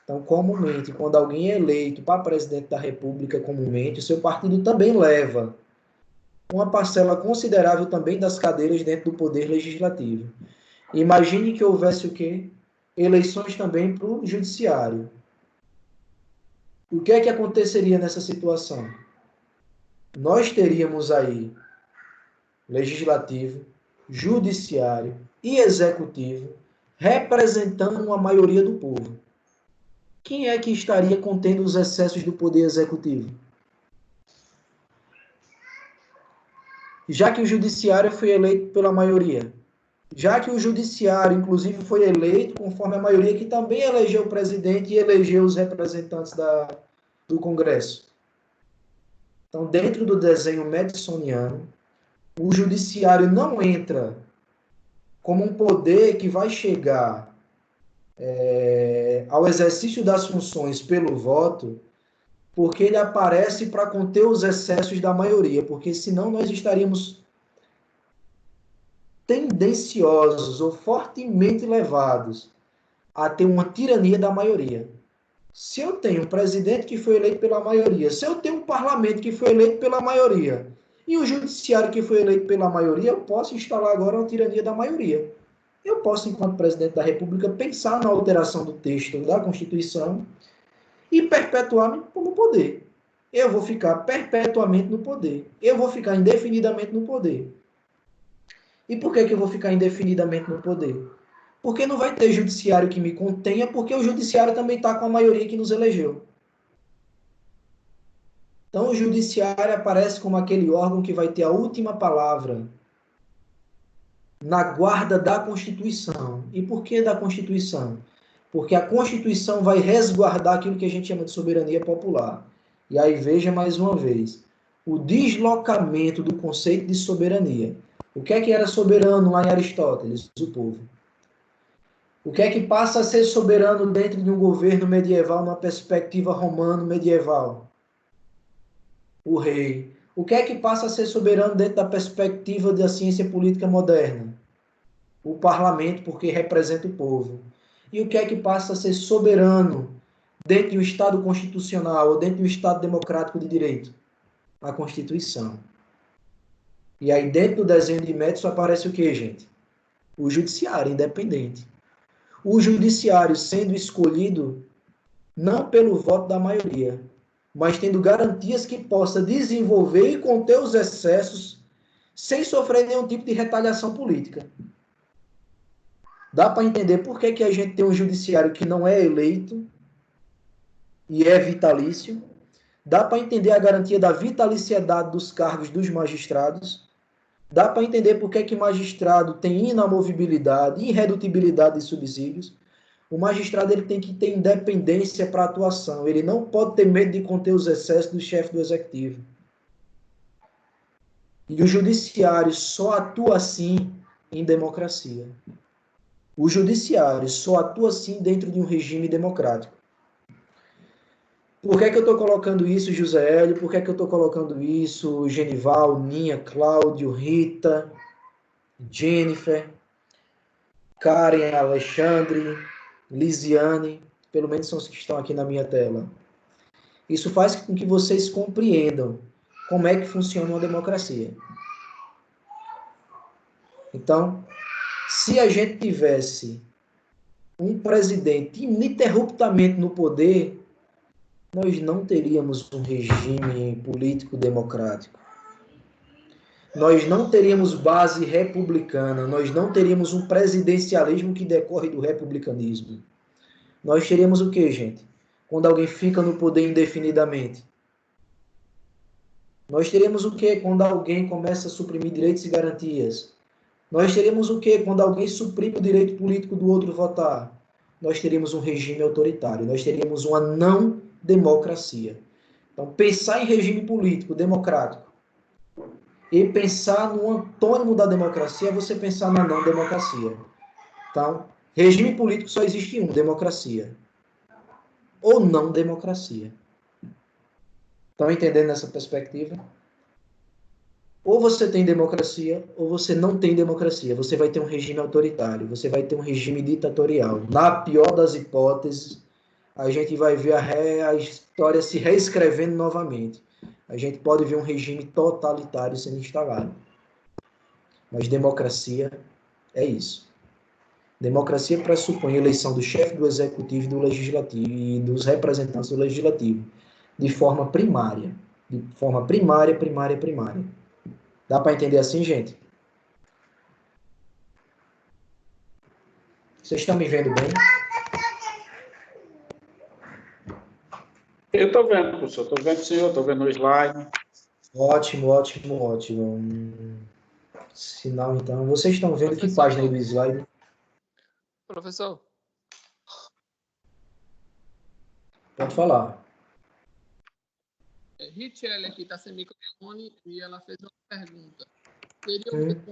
Então, comumente, quando alguém é eleito para presidente da República, comumente, o seu partido também leva uma parcela considerável também das cadeiras dentro do poder legislativo. Imagine que houvesse o quê? Eleições também para o judiciário. O que é que aconteceria nessa situação? Nós teríamos aí legislativo, judiciário e executivo representando uma maioria do povo. Quem é que estaria contendo os excessos do poder executivo? Já que o judiciário foi eleito pela maioria, já que o judiciário, inclusive, foi eleito conforme a maioria que também elegeu o presidente e elegeu os representantes do Congresso. Então, dentro do desenho madisoniano, o judiciário não entra como um poder que vai chegar ao exercício das funções pelo voto, porque ele aparece para conter os excessos da maioria, porque senão nós estaríamos tendenciosos ou fortemente levados a ter uma tirania da maioria. Se eu tenho um presidente que foi eleito pela maioria, se eu tenho um parlamento que foi eleito pela maioria e um judiciário que foi eleito pela maioria, eu posso instalar agora uma tirania da maioria. Eu posso, enquanto presidente da República, pensar na alteração do texto da Constituição e perpetuar-me como poder. Eu vou ficar perpetuamente no poder. Eu vou ficar indefinidamente no poder. E por que eu vou ficar indefinidamente no poder? Porque não vai ter judiciário que me contenha, porque o judiciário também está com a maioria que nos elegeu. Então, o judiciário aparece como aquele órgão que vai ter a última palavra na guarda da Constituição. E por que da Constituição? Porque a Constituição vai resguardar aquilo que a gente chama de soberania popular. E aí veja mais uma vez, o deslocamento do conceito de soberania. O que é que era soberano lá em Aristóteles? O povo. O que é que passa a ser soberano dentro de um governo medieval, numa perspectiva romano-medieval? O rei. O que é que passa a ser soberano dentro da perspectiva da ciência política moderna? O parlamento, porque representa o povo. E o que é que passa a ser soberano dentro de um Estado constitucional ou dentro de um Estado democrático de direito? A Constituição. E aí, dentro do desenho de Madison, aparece o que, gente? O judiciário independente. O judiciário sendo escolhido não pelo voto da maioria, mas tendo garantias que possa desenvolver e conter os excessos sem sofrer nenhum tipo de retaliação política. Dá para entender por que a gente tem um judiciário que não é eleito e é vitalício. Dá para entender a garantia da vitaliciedade dos cargos dos magistrados. Dá para entender por que magistrado tem inamovibilidade, irredutibilidade de subsídios. O magistrado ele tem que ter independência para atuação. Ele não pode ter medo de conter os excessos do chefe do executivo. E o judiciário só atua assim em democracia. O judiciário só atua assim dentro de um regime democrático. Por que eu estou colocando isso, José Hélio? Por que eu estou colocando isso, Genival, Ninha, Cláudio, Rita, Jennifer, Karen, Alexandre, Lisiane, pelo menos são os que estão aqui na minha tela. Isso faz com que vocês compreendam como é que funciona uma democracia. Então, se a gente tivesse um presidente ininterruptamente no poder, nós não teríamos um regime político democrático. Nós não teríamos base republicana, nós não teríamos um presidencialismo que decorre do republicanismo. Nós teríamos o quê, gente? Quando alguém fica no poder indefinidamente. Nós teríamos o quê? Quando alguém começa a suprimir direitos e garantias. Nós teríamos o quê? Quando alguém suprime o direito político do outro votar. Nós teríamos um regime autoritário, nós teríamos uma não democracia. Então, pensar em regime político democrático e pensar no antônimo da democracia é você pensar na não democracia. Então, regime político só existe um, democracia. Ou não democracia. Estão entendendo essa perspectiva? Ou você tem democracia, ou você não tem democracia. Você vai ter um regime autoritário, você vai ter um regime ditatorial. Na pior das hipóteses, a gente vai ver a história se reescrevendo novamente. A gente pode ver um regime totalitário sendo instalado. Mas democracia é isso. Democracia pressupõe a eleição do chefe do executivo e do legislativo e dos representantes do legislativo de forma primária. De forma primária. Dá para entender assim, gente? Vocês estão me vendo bem? Eu estou vendo, professor. Estou vendo o senhor, estou vendo o slide. Ótimo. Sinal, então. Vocês estão vendo que página aí do slide? Professor. Pode falar. Richelle aqui está sem microfone e ela fez uma pergunta. Seria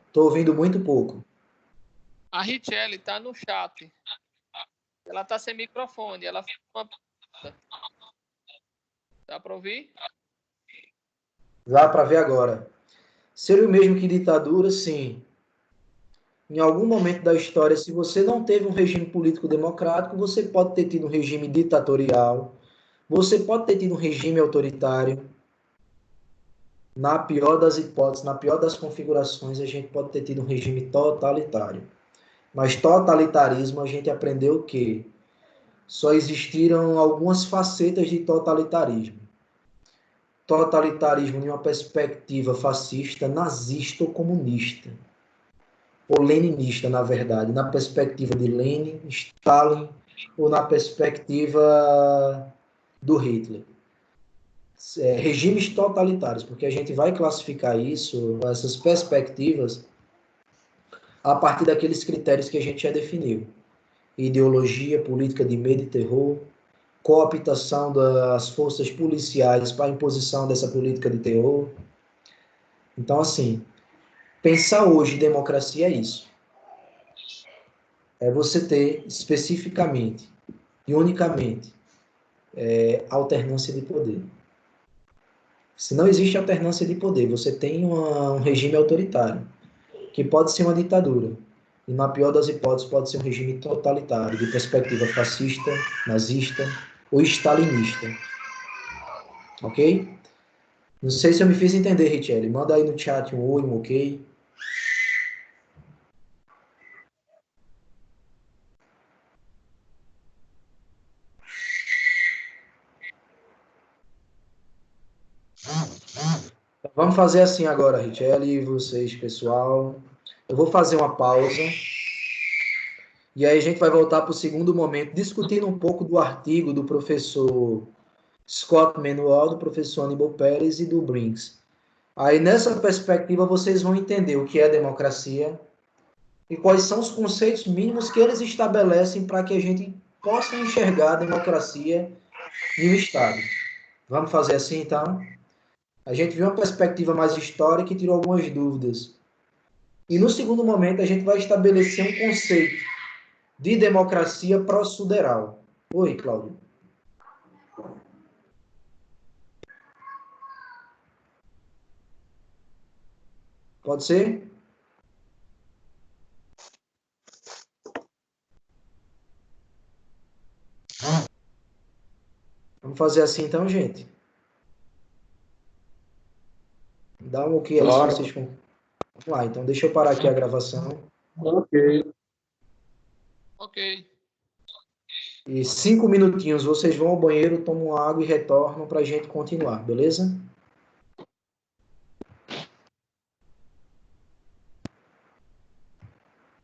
Estou ouvindo muito pouco. A Richelle está no chat. Ela está sem microfone. Ela fez uma pergunta. Dá para ouvir? Dá para ver agora. Seria o mesmo que ditadura? Sim. Em algum momento da história, se você não teve um regime político democrático, você pode ter tido um regime ditatorial, você pode ter tido um regime autoritário. Na pior das hipóteses, na pior das configurações, a gente pode ter tido um regime totalitário. Mas totalitarismo, a gente aprendeu que só existiram algumas facetas de totalitarismo. Totalitarismo em uma perspectiva fascista, nazista ou comunista. Ou leninista, na verdade, na perspectiva de Lenin, Stalin, ou na perspectiva do Hitler. Regimes totalitários, porque a gente vai classificar isso, essas perspectivas, a partir daqueles critérios que a gente já definiu. Ideologia, política de medo e terror, cooptação das forças policiais para a imposição dessa política de terror. Então, assim, pensar hoje em democracia é isso. É você ter especificamente e unicamente alternância de poder. Se não existe alternância de poder, você tem um regime autoritário, que pode ser uma ditadura, e na pior das hipóteses pode ser um regime totalitário, de perspectiva fascista, nazista ou stalinista. Ok? Não sei se eu me fiz entender, Richelle. Manda aí no chat um oi, um ok. Vamos fazer assim agora, Richelle e vocês, pessoal. Eu vou fazer uma pausa. E aí a gente vai voltar para o segundo momento, discutindo um pouco do artigo do professor Scott Manuel, do professor Aníbal Pérez e do Brinks. Aí nessa perspectiva vocês vão entender o que é democracia e quais são os conceitos mínimos que eles estabelecem para que a gente possa enxergar a democracia em um Estado. Vamos fazer assim, então? A gente viu uma perspectiva mais histórica e tirou algumas dúvidas. E no segundo momento a gente vai estabelecer um conceito de democracia processual. Oi, Cláudio. Pode ser? fazer assim então, gente? Dá um ok aí Claro. se vocês... Vamos lá, então deixa eu parar aqui a gravação. Ok. Ok. E 5 minutinhos, vocês vão ao banheiro, tomam água e retornam para a gente continuar, beleza?